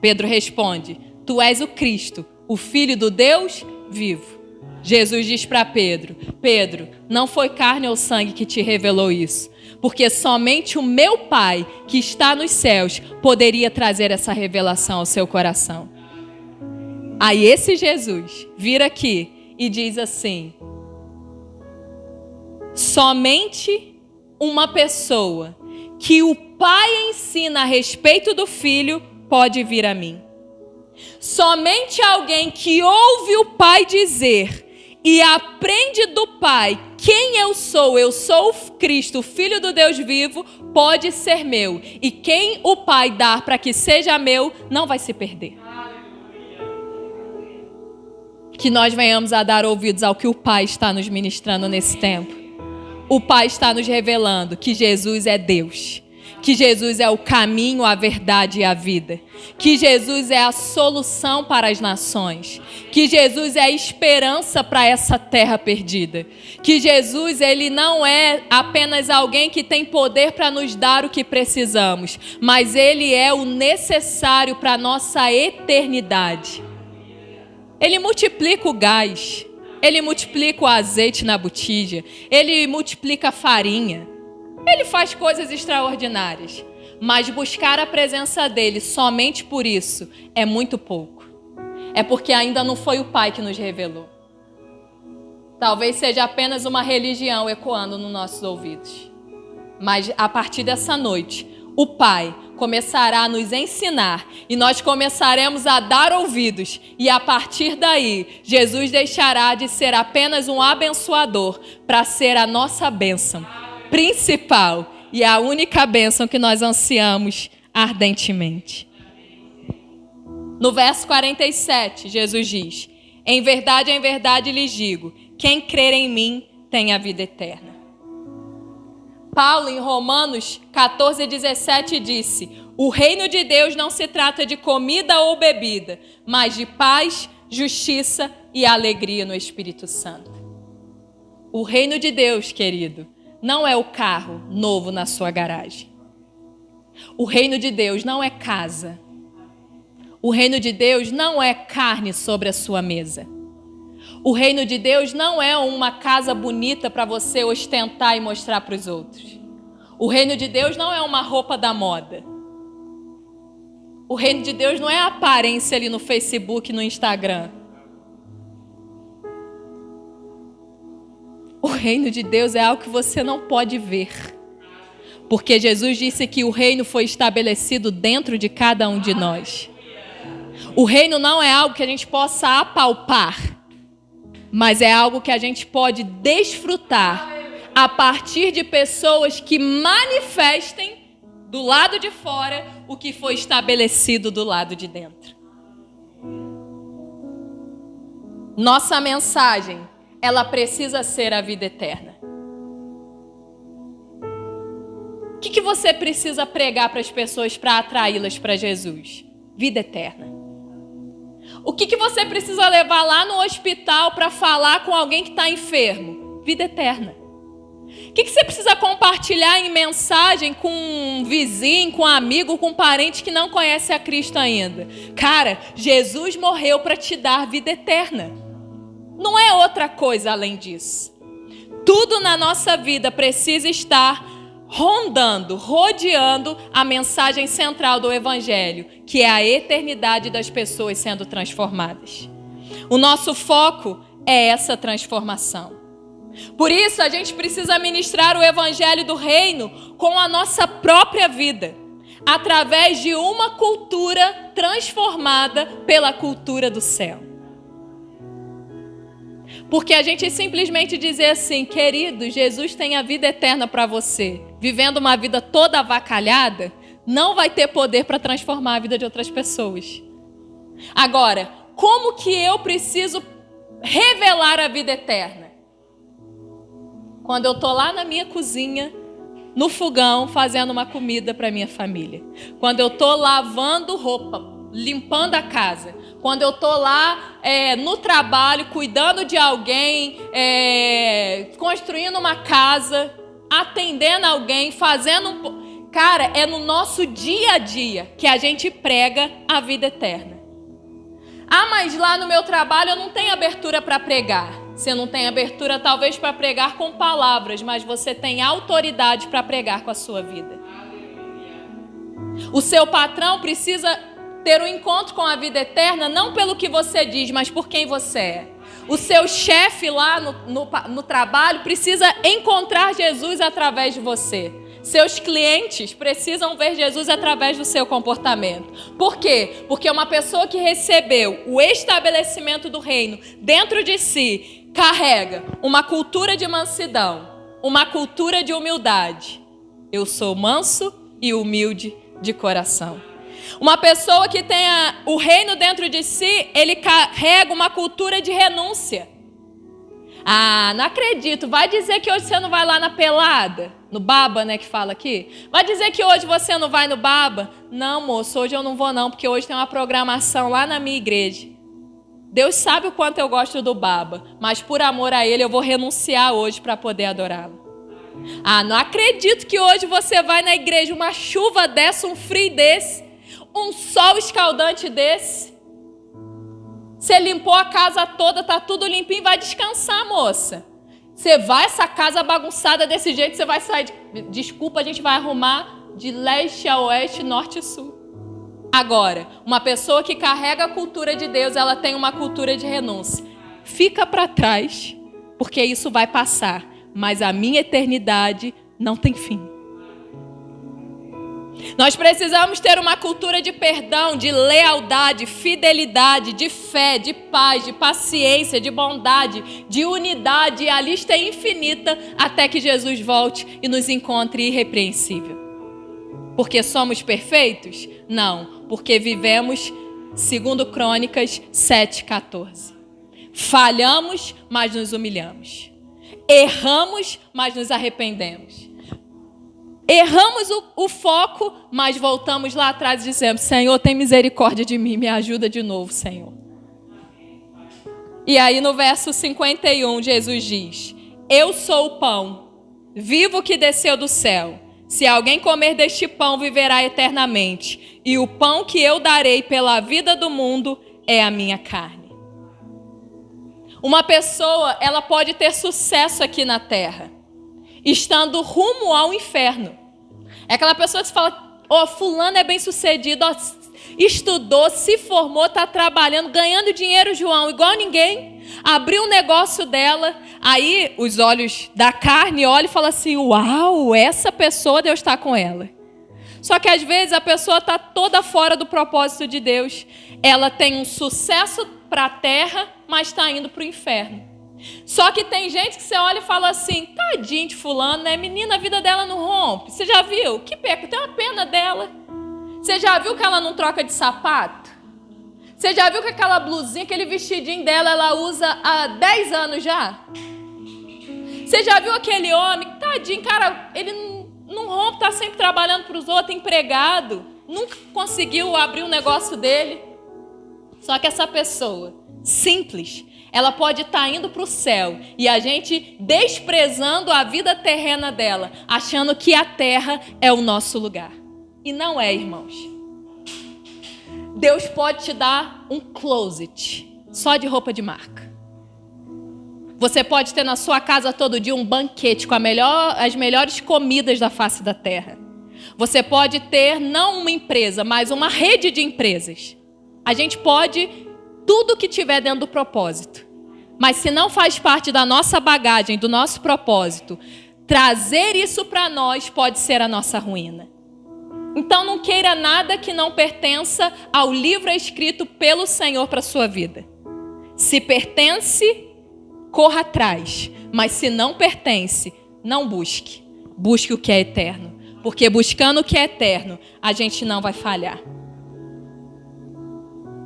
Pedro responde: tu és o Cristo, o Filho do Deus vivo. Jesus diz para Pedro: Pedro, não foi carne ou sangue que te revelou isso, porque somente o meu Pai, que está nos céus, poderia trazer essa revelação ao seu coração. Aí esse Jesus vira aqui e diz assim: somente uma pessoa que o Pai ensina a respeito do Filho pode vir a mim. Somente alguém que ouve o Pai dizer e aprende do Pai quem eu sou o Cristo, o Filho do Deus vivo, pode ser meu. E quem o Pai dar para que seja meu, não vai se perder. Que nós venhamos a dar ouvidos ao que o Pai está nos ministrando nesse tempo. O Pai está nos revelando que Jesus é Deus. Que Jesus é o caminho, a verdade e a vida. Que Jesus é a solução para as nações. Que Jesus é a esperança para essa terra perdida. Que Jesus, ele não é apenas alguém que tem poder para nos dar o que precisamos, mas ele é o necessário para a nossa eternidade. Ele multiplica o gás, ele multiplica o azeite na botija, ele multiplica a farinha. Ele faz coisas extraordinárias, mas buscar a presença dele somente por isso é muito pouco. É porque ainda não foi o Pai que nos revelou. Talvez seja apenas uma religião ecoando nos nossos ouvidos. Mas a partir dessa noite, o Pai começará a nos ensinar e nós começaremos a dar ouvidos. E a partir daí, Jesus deixará de ser apenas um abençoador para ser a nossa bênção principal e a única bênção que nós ansiamos ardentemente. No verso 47, Jesus diz: em verdade lhes digo, quem crer em mim tem a vida eterna. Paulo, em Romanos 14:17, disse: o reino de Deus não se trata de comida ou bebida, mas de paz, justiça e alegria no Espírito Santo. O reino de Deus, querido, não é o carro novo na sua garagem. O reino de Deus não é casa. O reino de Deus não é carne sobre a sua mesa. O reino de Deus não é uma casa bonita para você ostentar e mostrar para os outros. O reino de Deus não é uma roupa da moda. O reino de Deus não é a aparência ali no Facebook, no Instagram. O reino de Deus é algo que você não pode ver. Porque Jesus disse que o reino foi estabelecido dentro de cada um de nós. O reino não é algo que a gente possa apalpar, mas é algo que a gente pode desfrutar a partir de pessoas que manifestem do lado de fora o que foi estabelecido do lado de dentro. Nossa mensagem, ela precisa ser a vida eterna. O que você precisa pregar para as pessoas para atraí-las para Jesus? Vida eterna. O que você precisa levar lá no hospital para falar com alguém que está enfermo? Vida eterna. O que você precisa compartilhar em mensagem com um vizinho, com um amigo, com um parente que não conhece a Cristo ainda? Cara, Jesus morreu para te dar vida eterna. Não é outra coisa além disso. Tudo na nossa vida precisa estar rodeando a mensagem central do Evangelho, que é a eternidade das pessoas sendo transformadas. O nosso foco é essa transformação. Por isso, a gente precisa ministrar o Evangelho do Reino com a nossa própria vida, através de uma cultura transformada pela cultura do céu. Porque a gente simplesmente dizer assim, querido, Jesus tem a vida eterna para você, vivendo uma vida toda avacalhada, não vai ter poder para transformar a vida de outras pessoas. Agora, como que eu preciso revelar a vida eterna? Quando eu estou lá na minha cozinha, no fogão, fazendo uma comida para minha família. Quando eu estou lavando roupa, limpando a casa. Quando eu estou lá no trabalho, cuidando de alguém, construindo uma casa, atendendo alguém, fazendo... Cara, é no nosso dia a dia que a gente prega a vida eterna. Ah, mas lá no meu trabalho eu não tenho abertura para pregar. Você não tem abertura talvez para pregar com palavras, mas você tem autoridade para pregar com a sua vida. O seu patrão precisa ter um encontro com a vida eterna, não pelo que você diz, mas por quem você é. O seu chefe lá no trabalho precisa encontrar Jesus através de você. Seus clientes precisam ver Jesus através do seu comportamento. Por quê? Porque uma pessoa que recebeu o estabelecimento do reino dentro de si carrega uma cultura de mansidão, uma cultura de humildade. Eu sou manso e humilde de coração. Uma pessoa que tenha o reino dentro de si, ele carrega uma cultura de renúncia. Ah, não acredito. Vai dizer que hoje você não vai lá na pelada? No baba, né, que fala aqui? Vai dizer que hoje você não vai no baba? Não, moço, hoje eu não vou não, porque hoje tem uma programação lá na minha igreja. Deus sabe o quanto eu gosto do baba, mas por amor a Ele eu vou renunciar hoje para poder adorá-lo. Ah, não acredito que hoje você vai na igreja, uma chuva dessa, um frio desse, um sol escaldante desse. Você limpou a casa toda, tá tudo limpinho, vai descansar, moça. Você vai, essa casa bagunçada desse jeito, você vai sair, desculpa, a gente vai arrumar de leste a oeste, norte e sul. Agora, uma pessoa que carrega a cultura de Deus, ela tem uma cultura de renúncia. Fica para trás, porque isso vai passar, mas a minha eternidade não tem fim. Nós precisamos ter uma cultura de perdão, de lealdade, fidelidade, de fé, de paz, de paciência, de bondade, de unidade. E a lista é infinita até que Jesus volte e nos encontre irrepreensível. Porque somos perfeitos? Não, porque vivemos segundo Crônicas 7:14. Falhamos, mas nos humilhamos. Erramos, mas nos arrependemos. Erramos o foco, mas voltamos lá atrás e dizemos: Senhor, tem misericórdia de mim, me ajuda de novo, Senhor. E aí no verso 51, Jesus diz: Eu sou o pão vivo que desceu do céu. Se alguém comer deste pão, viverá eternamente. E o pão que eu darei pela vida do mundo é a minha carne. Uma pessoa, ela pode ter sucesso aqui na terra, estando rumo ao inferno. É aquela pessoa que fala: fulano é bem sucedido, estudou, se formou, está trabalhando, ganhando dinheiro, João, igual ninguém. Abriu um negócio dela, aí os olhos da carne olham e falam assim: uau, essa pessoa, Deus está com ela. Só que às vezes a pessoa está toda fora do propósito de Deus. Ela tem um sucesso para a terra, mas está indo para o inferno. Só que tem gente que você olha e fala assim: tadinho de fulano, né? Menina, a vida dela não rompe. Você já viu? Que pecado, tem uma pena dela. Você já viu que ela não troca de sapato? Você já viu que aquela blusinha, aquele vestidinho dela, ela usa há 10 anos já? Você já viu aquele homem? Tadinho, cara, ele não rompe, tá sempre trabalhando para os outros, empregado. Nunca conseguiu abrir um negócio dele. Só que essa pessoa simples, ela pode estar indo para o céu e a gente desprezando a vida terrena dela, achando que a terra é o nosso lugar. E não é, irmãos. Deus pode te dar um closet só de roupa de marca. Você pode ter na sua casa todo dia um banquete com as melhores comidas da face da terra. Você pode ter não uma empresa, mas uma rede de empresas. A gente pode tudo que tiver dentro do propósito. Mas se não faz parte da nossa bagagem, do nosso propósito, trazer isso para nós pode ser a nossa ruína. Então não queira nada que não pertença ao livro escrito pelo Senhor para a sua vida. Se pertence, corra atrás. Mas se não pertence, não busque. Busque o que é eterno. Porque buscando o que é eterno, a gente não vai falhar.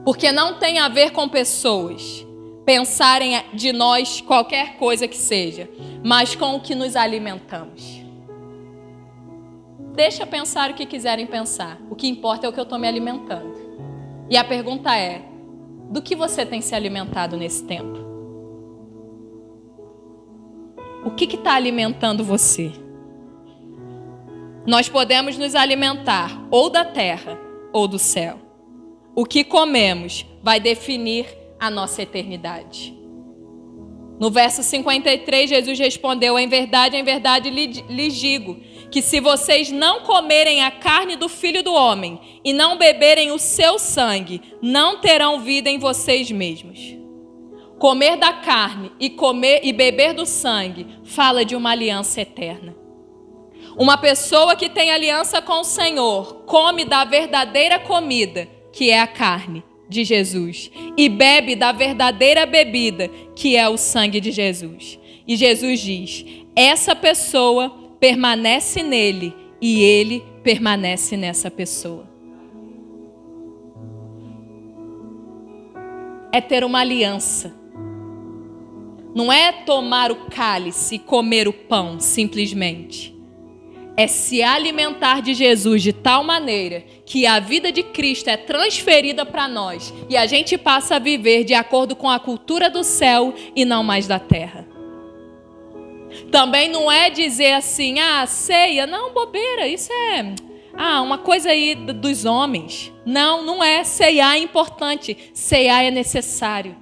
Porque não tem a ver com pessoas pensarem de nós qualquer coisa que seja, mas com o que nos alimentamos. Deixa pensar o que quiserem pensar. O que importa é o que eu estou me alimentando. E a pergunta é: do que você tem se alimentado nesse tempo? O que está alimentando você? Nós podemos nos alimentar ou da terra ou do céu. O que comemos vai definir a nossa eternidade. No verso 53, Jesus respondeu: em verdade lhes digo, que se vocês não comerem a carne do Filho do Homem e não beberem o seu sangue, não terão vida em vocês mesmos. Comer da carne e beber do sangue fala de uma aliança eterna. Uma pessoa que tem aliança com o Senhor come da verdadeira comida, que é a carne de Jesus, e bebe da verdadeira bebida, que é o sangue de Jesus. E Jesus diz: essa pessoa permanece nele e ele permanece nessa pessoa. É ter uma aliança. Não é tomar o cálice e comer o pão simplesmente. É se alimentar de Jesus de tal maneira que a vida de Cristo é transferida para nós e a gente passa a viver de acordo com a cultura do céu e não mais da terra. Também não é dizer assim, ceia, não, bobeira, isso é uma coisa aí dos homens. Não, não é. Ceiar é importante, ceiar é necessário.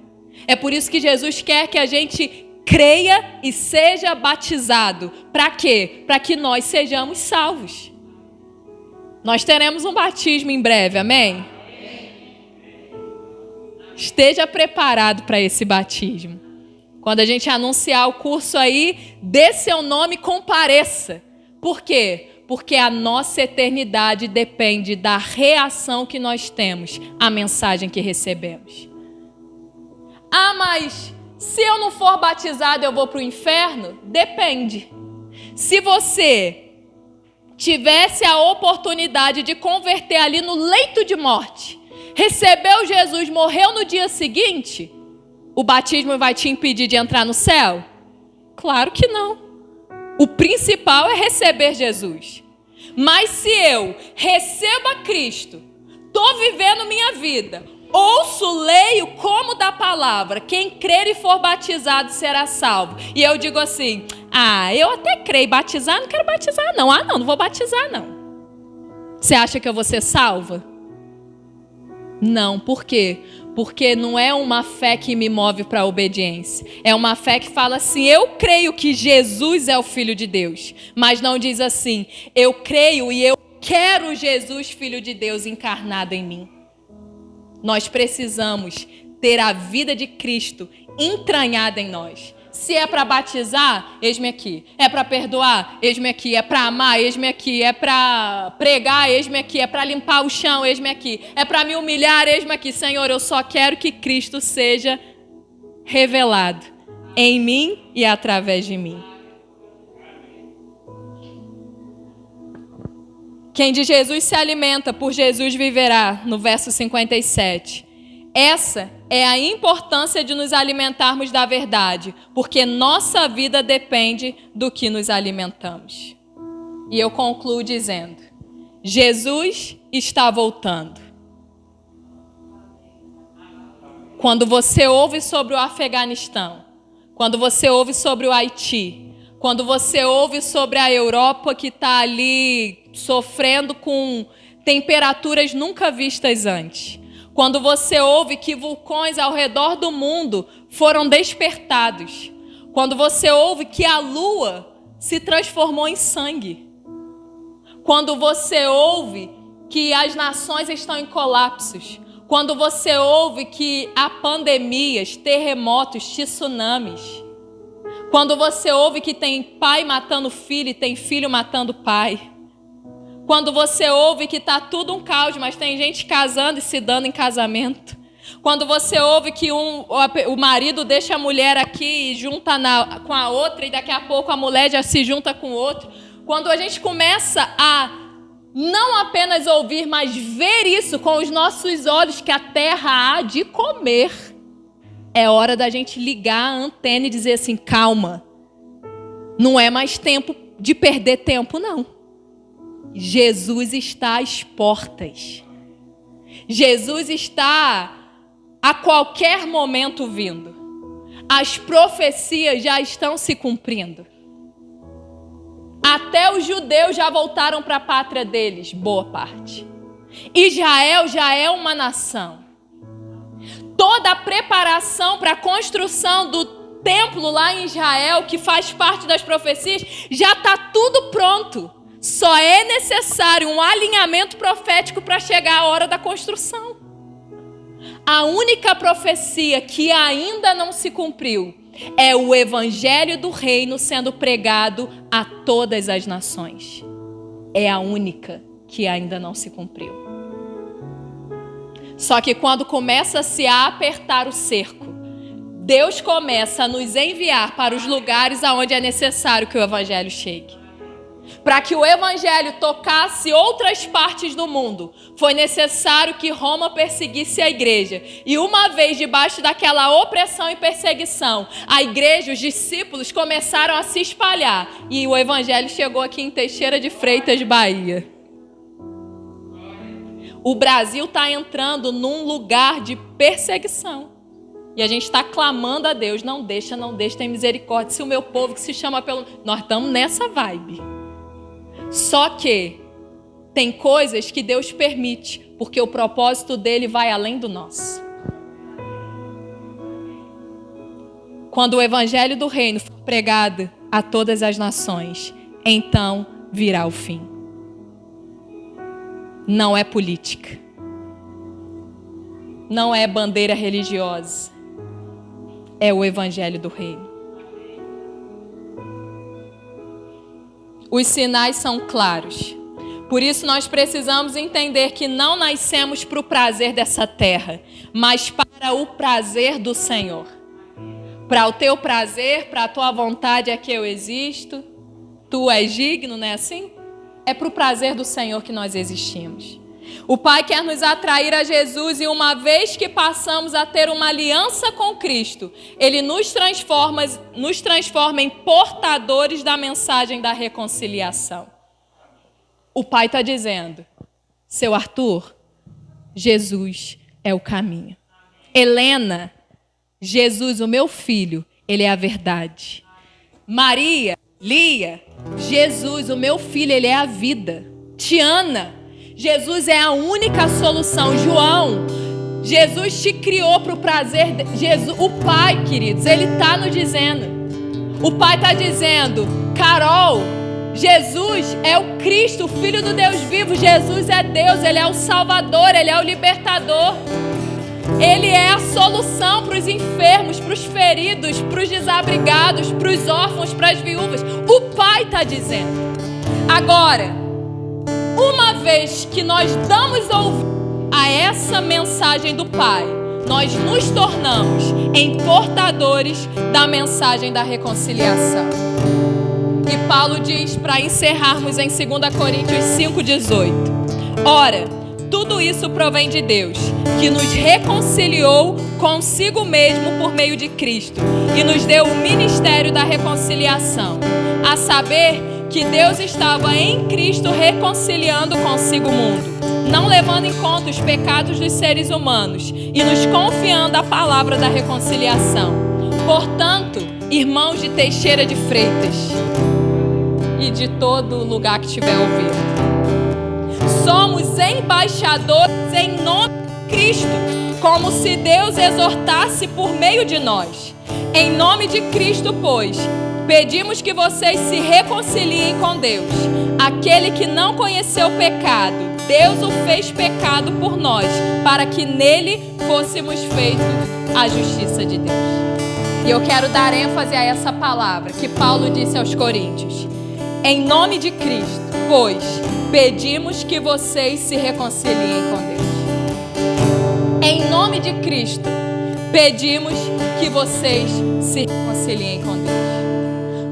É por isso que Jesus quer que a gente creia e seja batizado. Para quê? Para que nós sejamos salvos. Nós teremos um batismo em breve, amém? Esteja preparado para esse batismo. Quando a gente anunciar o curso aí, dê seu nome e compareça. Por quê? Porque a nossa eternidade depende da reação que nós temos à mensagem que recebemos. Mas se eu não for batizado, eu vou para o inferno? Depende. Se você tivesse a oportunidade de converter ali no leito de morte, recebeu Jesus, morreu no dia seguinte, o batismo vai te impedir de entrar no céu? Claro que não. O principal é receber Jesus. Mas se eu recebo a Cristo, estou vivendo minha vida, ouço, leio como da palavra, quem crer e for batizado será salvo. E eu digo assim, eu até creio, batizar, não quero batizar não. Não vou batizar não. Você acha que eu vou ser salva? Não, por quê? Porque não é uma fé que me move para a obediência. É uma fé que fala assim, eu creio que Jesus é o Filho de Deus. Mas não diz assim, eu creio e eu quero Jesus, Filho de Deus, encarnado em mim. Nós precisamos ter a vida de Cristo entranhada em nós. Se é para batizar, eis-me aqui. É para perdoar, eis-me aqui. É para amar, eis-me aqui. É para pregar, eis-me aqui. É para limpar o chão, eis-me aqui. É para me humilhar, eis-me aqui. Senhor, eu só quero que Cristo seja revelado em mim e através de mim. Quem de Jesus se alimenta, por Jesus viverá, no verso 57. Essa é a importância de nos alimentarmos da verdade, porque nossa vida depende do que nos alimentamos. E eu concluo dizendo, Jesus está voltando. Quando você ouve sobre o Afeganistão, quando você ouve sobre o Haiti, quando você ouve sobre a Europa que está ali sofrendo com temperaturas nunca vistas antes, quando você ouve que vulcões ao redor do mundo foram despertados, quando você ouve que a lua se transformou em sangue, quando você ouve que as nações estão em colapsos, quando você ouve que há pandemias, terremotos, tsunamis, quando você ouve que tem pai matando filho e tem filho matando pai, quando você ouve que está tudo um caos, mas tem gente casando e se dando em casamento, quando você ouve que o marido deixa a mulher aqui e junta com a outra e daqui a pouco a mulher já se junta com o outro, quando a gente começa a não apenas ouvir, mas ver isso com os nossos olhos que a terra há de comer, é hora da gente ligar a antena e dizer assim, calma, não é mais tempo de perder tempo, não. Jesus está às portas. Jesus está a qualquer momento vindo. As profecias já estão se cumprindo. Até os judeus já voltaram para a pátria deles, boa parte. Israel já é uma nação. Toda a preparação para a construção do templo lá em Israel, que faz parte das profecias, já está tudo pronto. Só é necessário um alinhamento profético para chegar a hora da construção. A única profecia que ainda não se cumpriu É o evangelho do reino sendo pregado a todas as nações. É a única que ainda não se cumpriu. Só que quando começa-se a apertar o cerco, Deus começa a nos enviar para os lugares aonde é necessário que o evangelho chegue. Para que o evangelho tocasse outras partes do mundo, foi necessário que Roma perseguisse a igreja. E uma vez debaixo daquela opressão e perseguição, a igreja, os discípulos começaram a se espalhar. E o evangelho chegou aqui em Teixeira de Freitas, Bahia. O Brasil está entrando num lugar de perseguição. E a gente está clamando a Deus, não deixa, tem misericórdia. Se o meu povo que se chama pelo... Nós estamos nessa vibe. Só que tem coisas que Deus permite, porque o propósito dele vai além do nosso. Quando o evangelho do reino for pregado a todas as nações, então virá o fim. Não é política. Não é bandeira religiosa. É o evangelho do reino. Os sinais são claros. Por isso nós precisamos entender que não nascemos para o prazer dessa terra, mas para o prazer do Senhor. Para o teu prazer, para a tua vontade é que eu existo. Tu és digno, não é assim? É para o prazer do Senhor que nós existimos. O Pai quer nos atrair a Jesus e uma vez que passamos a ter uma aliança com Cristo, Ele nos transforma em portadores da mensagem da reconciliação. O Pai está dizendo, seu Arthur, Jesus é o caminho. Helena, Jesus, o meu filho, Ele é a verdade. Maria, Lia, Jesus, o meu filho, Ele é a vida. Tiana, Jesus é a única solução. João, Jesus te criou para o prazer. Jesus, o Pai, queridos, Ele está nos dizendo. O Pai está dizendo, Carol, Jesus é o Cristo, o Filho do Deus vivo. Jesus é Deus, Ele é o Salvador, Ele é o libertador. Ele é a solução para os enfermos, para os feridos, para os desabrigados, para os órfãos, para as viúvas. O Pai está dizendo. Agora, uma vez que nós damos ouvido a essa mensagem do Pai, nós nos tornamos em portadores da mensagem da reconciliação. E Paulo diz, para encerrarmos em 2 Coríntios 5,18: Ora, tudo isso provém de Deus, que nos reconciliou consigo mesmo por meio de Cristo e nos deu o ministério da reconciliação, a saber que Deus estava em Cristo reconciliando consigo o mundo, não levando em conta os pecados dos seres humanos e nos confiando a palavra da reconciliação. Portanto, irmãos de Teixeira de Freitas e de todo lugar que estiver ouvindo, somos embaixadores em nome de Cristo, como se Deus exortasse por meio de nós. Em nome de Cristo, pois, pedimos que vocês se reconciliem com Deus. Aquele que não conheceu o pecado, Deus o fez pecado por nós, para que nele fôssemos feitos a justiça de Deus. E eu quero dar ênfase a essa palavra que Paulo disse aos Coríntios. Em nome de Cristo, pois, pedimos que vocês se reconciliem com Deus. Em nome de Cristo, pedimos que vocês se reconciliem com Deus.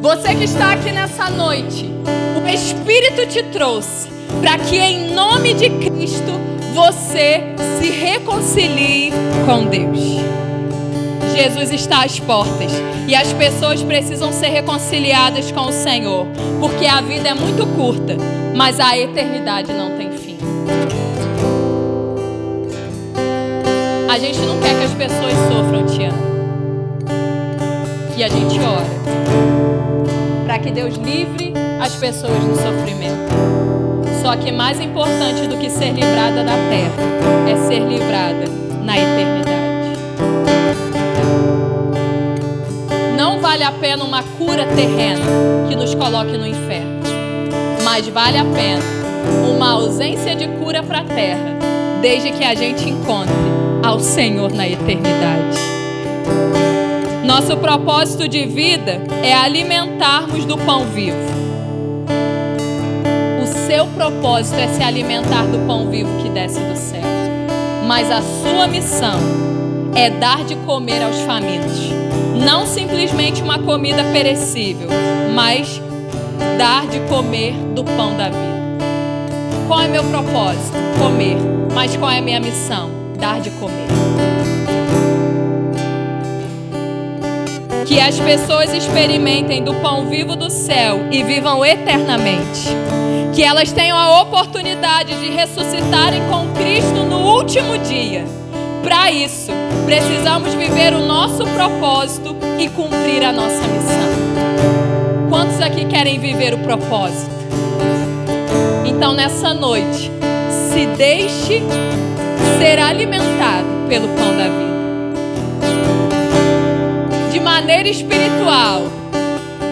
Você que está aqui nessa noite, o Espírito te trouxe para que em nome de Cristo você se reconcilie com Deus. Jesus está às portas e as pessoas precisam ser reconciliadas com o Senhor, porque a vida é muito curta, mas a eternidade não tem fim. A gente não quer que as pessoas sofram, Tiana. E a gente ora para que Deus livre as pessoas do sofrimento. Só que mais importante do que ser livrada da terra é ser livrada na eternidade. Não vale a pena uma cura terrena que nos coloque no inferno, mas vale a pena uma ausência de cura para a terra, desde que a gente encontre ao Senhor na eternidade. Nosso propósito de vida é alimentarmos do pão vivo. O seu propósito é se alimentar do pão vivo que desce do céu. Mas a sua missão é dar de comer aos famintos. Não simplesmente uma comida perecível, mas dar de comer do pão da vida. Qual é meu propósito? Comer. Mas qual é a minha missão? Dar de comer. Que as pessoas experimentem do pão vivo do céu e vivam eternamente. Que elas tenham a oportunidade de ressuscitarem com Cristo no último dia. Para isso, precisamos viver o nosso propósito e cumprir a nossa missão. Quantos aqui querem viver o propósito? Então, nessa noite, se deixe ser alimentado pelo pão da vida. De maneira espiritual,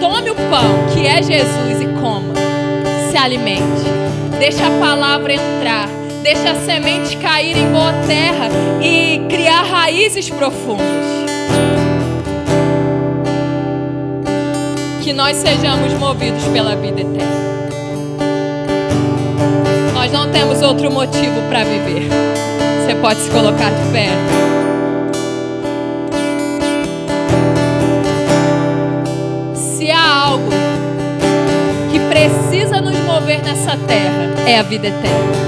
tome o pão que é Jesus e coma. Se alimente. Deixa a palavra entrar. Deixa a semente cair em boa terra e criar raízes profundas. Que nós sejamos movidos pela vida eterna. Nós não temos outro motivo para viver. Você pode se colocar de pé. Se há algo que precisa nos mover nessa terra, é a vida eterna.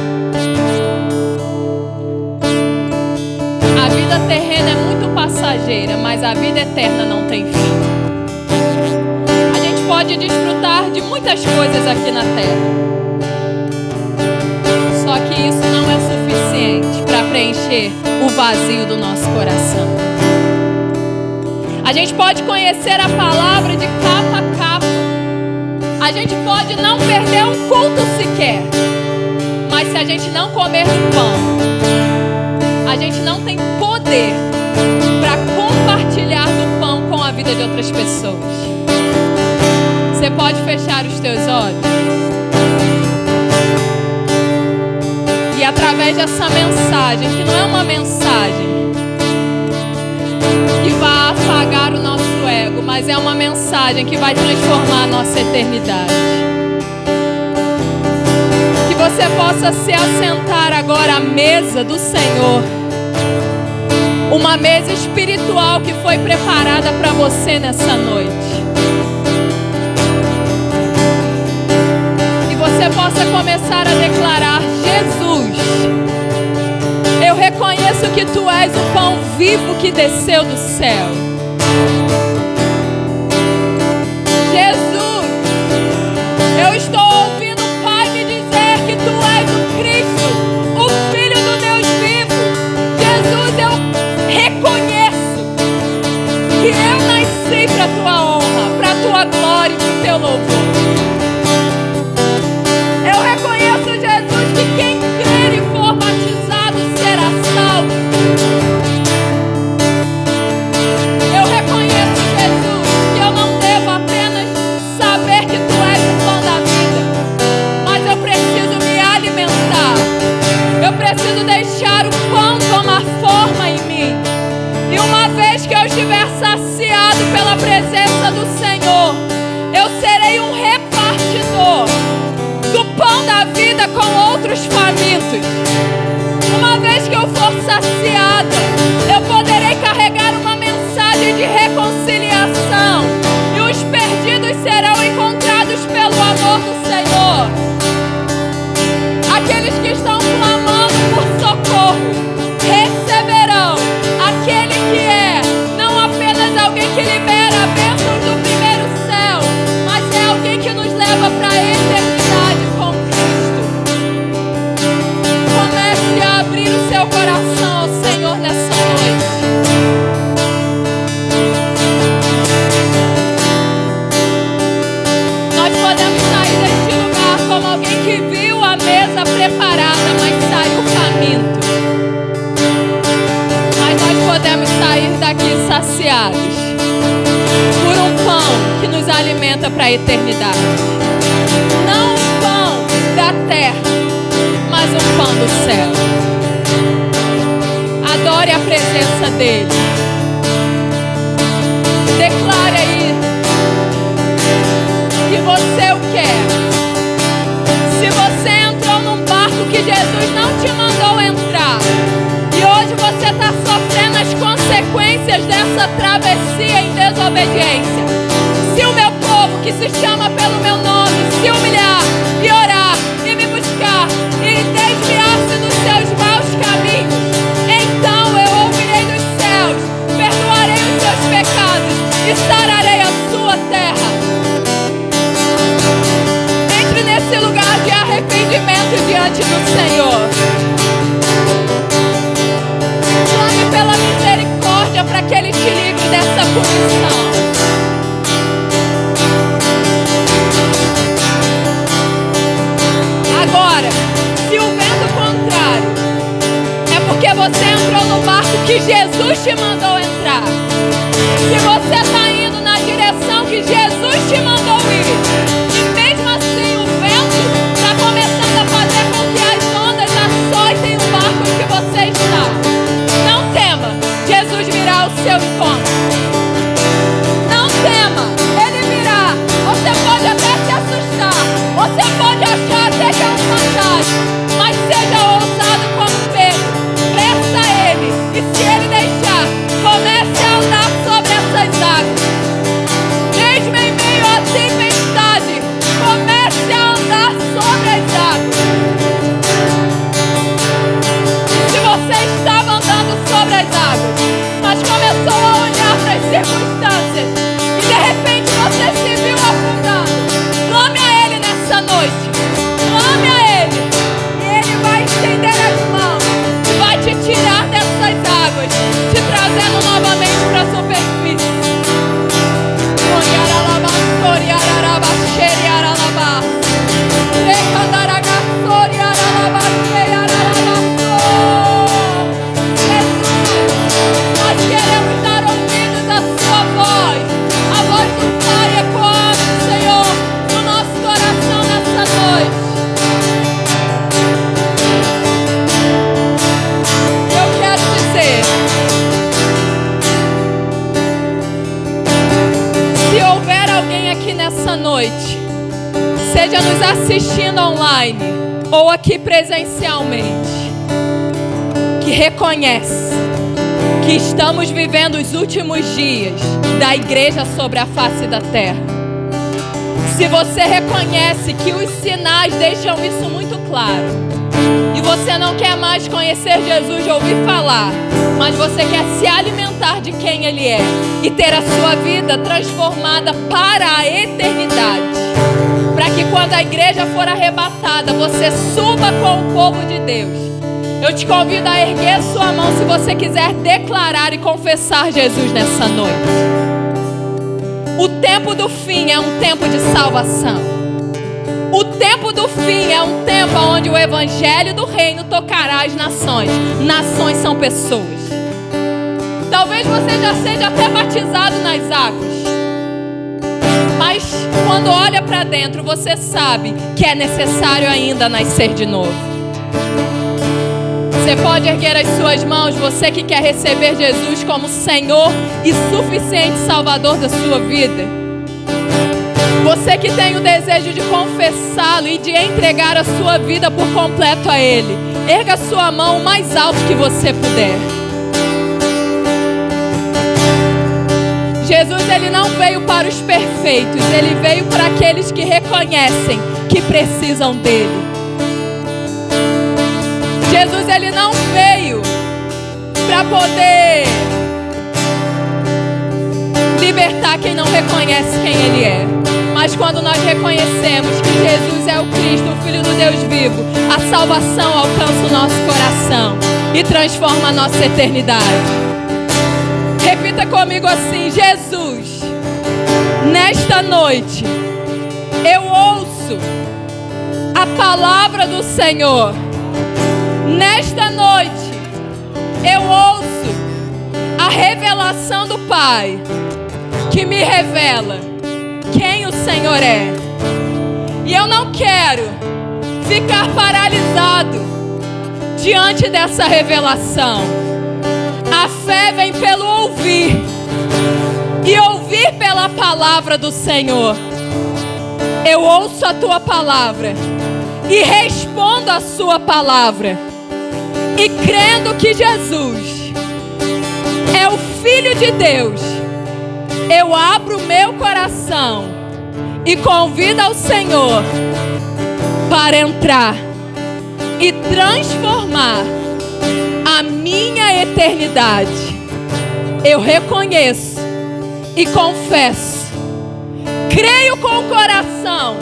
A vida terrena é muito passageira, mas a vida eterna não tem fim. A gente pode desfrutar de muitas coisas aqui na terra. Só que isso não é suficiente para preencher o vazio do nosso coração. A gente pode conhecer a palavra de capa a capa. A gente pode não perder um culto sequer. Mas se a gente não comer do pão, a gente não tem poder para compartilhar do pão com a vida de outras pessoas. Você pode fechar os teus olhos? E através dessa mensagem, que não é uma mensagem que vai afagar o nosso ego, mas é uma mensagem que vai transformar a nossa eternidade. Que você possa se assentar agora à mesa do Senhor. Uma mesa espiritual que foi preparada para você nessa noite. E você possa começar a declarar: Jesus, eu reconheço que Tu és o pão vivo que desceu do céu. Jesus, eu estou ouvindo o Pai me dizer que Tu és o Cristo, o Filho do Deus vivo. Jesus, eu reconheço que eu nasci para Tua honra, para Tua glória e para o Teu louvor. Eu reconheço, Jesus, que quem crer e for batizado será salvo. Eu reconheço, Jesus, que eu não devo apenas saber que Tu és o pão da vida, mas eu preciso me alimentar. Eu preciso deixar o pão tomar forma em mim. E uma vez que eu estiver saciado pela presença do Senhor, eu serei um repartidor do pão da vida com outros famintos. Uma vez que eu for saciada, eu poderei carregar uma mensagem de reconciliação. E os perdidos serão encontrados pelo amor do Senhor. Aqueles que estão clamando por socorro receberão aquele que é não apenas alguém que libera a bênção do primeiro céu, mas é alguém que nos leva para a eternidade com Cristo. Comece a abrir o seu coração ao Senhor nessa noite. Nós podemos sair deste lugar como alguém que viu a mesa preparada, mas saiu faminto. Mas nós podemos sair daqui saciados por um pão que nos alimenta para a eternidade. Não um pão da terra, mas um pão do céu. Adore a presença dele. você está sofrendo as consequências dessa travessia em desobediência. Se o meu povo, que se chama pelo meu nome, se humilhar e orar e me buscar e desviar-se dos seus maus caminhos, então eu ouvirei dos céus, perdoarei os seus pecados e sararei a sua terra. Entre nesse lugar de arrependimento diante do Senhor. Clame pela misericórdia para que Ele te livre dessa punição. Agora, se o vento contrário é porque você entrou no barco que Jesus te mandou entrar. Se você está indo na direção que Jesus te mandou ir, e mesmo assim o vento está começando a fazer com que as ondas açoitem o barco em que você está, não tema, Jesus virá ao seu encontro. Não tema, Ele virá. Você pode até se assustar, você pode achar até que é um fantasma, mas seja ousado como Pedro, peça a Ele, e se Ele deixar, comece a andar sobre essas águas. Mesmo em meio à tempestade, comece a andar sobre as águas. Se você estava andando sobre as águas, mas começou a olhar para as circunstâncias e de repente você se viu afundando, clame a Ele nessa noite. Clame a Ele e Ele vai estender as mãos e vai te tirar dessas águas, te trazendo novamente para a superfície. Nós queremos dar ouvidos à sua voz. A voz do Pai ecoando, Senhor, no nosso coração nessa noite. Eu quero dizer, se houver alguém aqui nessa noite, seja nos assistindo online ou aqui presencialmente, que reconhece que estamos vivendo os últimos dias da igreja sobre a face da terra. Se você reconhece que os sinais deixam isso muito claro, e você não quer mais conhecer Jesus de ouvir falar, mas você quer se alimentar de quem Ele é e ter a sua vida transformada para a eternidade, para que quando a igreja for arrebatada, você suba com o povo de Deus. Eu te convido a erguer sua mão se você quiser declarar e confessar Jesus nessa noite. O tempo do fim é um tempo de salvação. O tempo do fim é um tempo onde o evangelho do reino tocará as nações. Nações são pessoas. Talvez você já seja até batizado nas águas, mas quando olha para dentro, você sabe que é necessário ainda nascer de novo. Você pode erguer as suas mãos, você que quer receber Jesus como Senhor e suficiente Salvador da sua vida. Você que tem o desejo de confessá-lo e de entregar a sua vida por completo a Ele. Erga a sua mão o mais alto que você puder. Jesus, Ele não veio para os perfeitos, Ele veio para aqueles que reconhecem que precisam dEle. Jesus, Ele não veio para poder libertar quem não reconhece quem Ele é. Mas quando nós reconhecemos que Jesus é o Cristo, o Filho do Deus vivo, a salvação alcança o nosso coração e transforma a nossa eternidade. Repita comigo assim: Jesus, nesta noite eu ouço a palavra do Senhor. Nesta noite eu ouço a revelação do Pai, que me revela quem o Senhor é. E eu não quero ficar paralisado diante dessa revelação. A fé vem pelo ouvir, e ouvir pela palavra do Senhor. Eu ouço a tua palavra e respondo a sua palavra, e crendo que Jesus é o Filho de Deus, eu abro meu coração e convido ao Senhor para entrar e transformar a minha eternidade. Eu reconheço e confesso, creio com o coração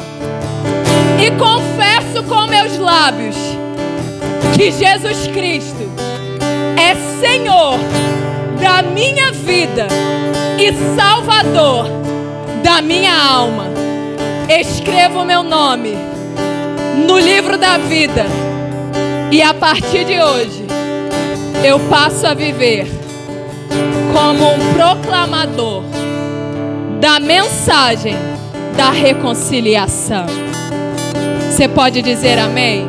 e confesso com meus lábios que Jesus Cristo é Senhor da minha vida e Salvador da minha alma. Escreva o meu nome no livro da vida e a partir de hoje eu passo a viver como um proclamador da mensagem da reconciliação. Você pode dizer amém?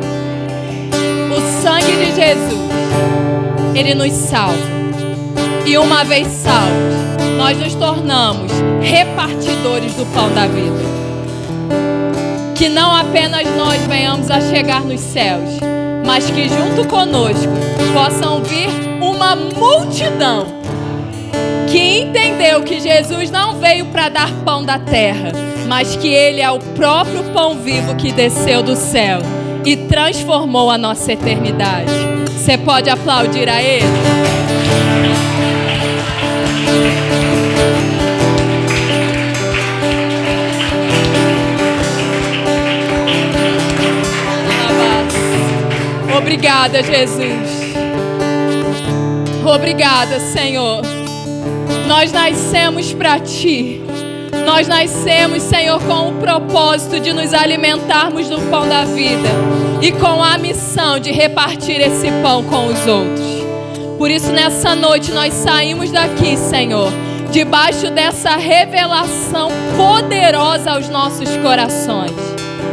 O sangue de Jesus, ele nos salva. E uma vez salvos, nós nos tornamos repartidores do pão da vida. Que não apenas nós venhamos a chegar nos céus, mas que junto conosco possam vir uma multidão que entendeu que Jesus não veio para dar pão da terra, mas que Ele é o próprio pão vivo que desceu do céu e transformou a nossa eternidade. Você pode aplaudir a Ele? Obrigada, Jesus. Obrigada, Senhor. Nós nascemos para Ti. Nós nascemos, Senhor, com o propósito de nos alimentarmos do pão da vida e com a missão de repartir esse pão com os outros. Por isso, nessa noite, nós saímos daqui, Senhor, debaixo dessa revelação poderosa aos nossos corações.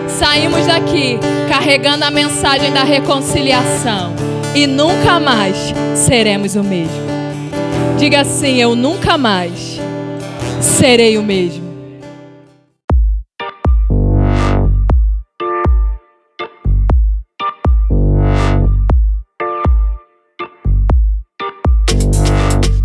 Saímos daqui carregando a mensagem da reconciliação e nunca mais seremos o mesmo. Diga assim: eu nunca mais serei o mesmo.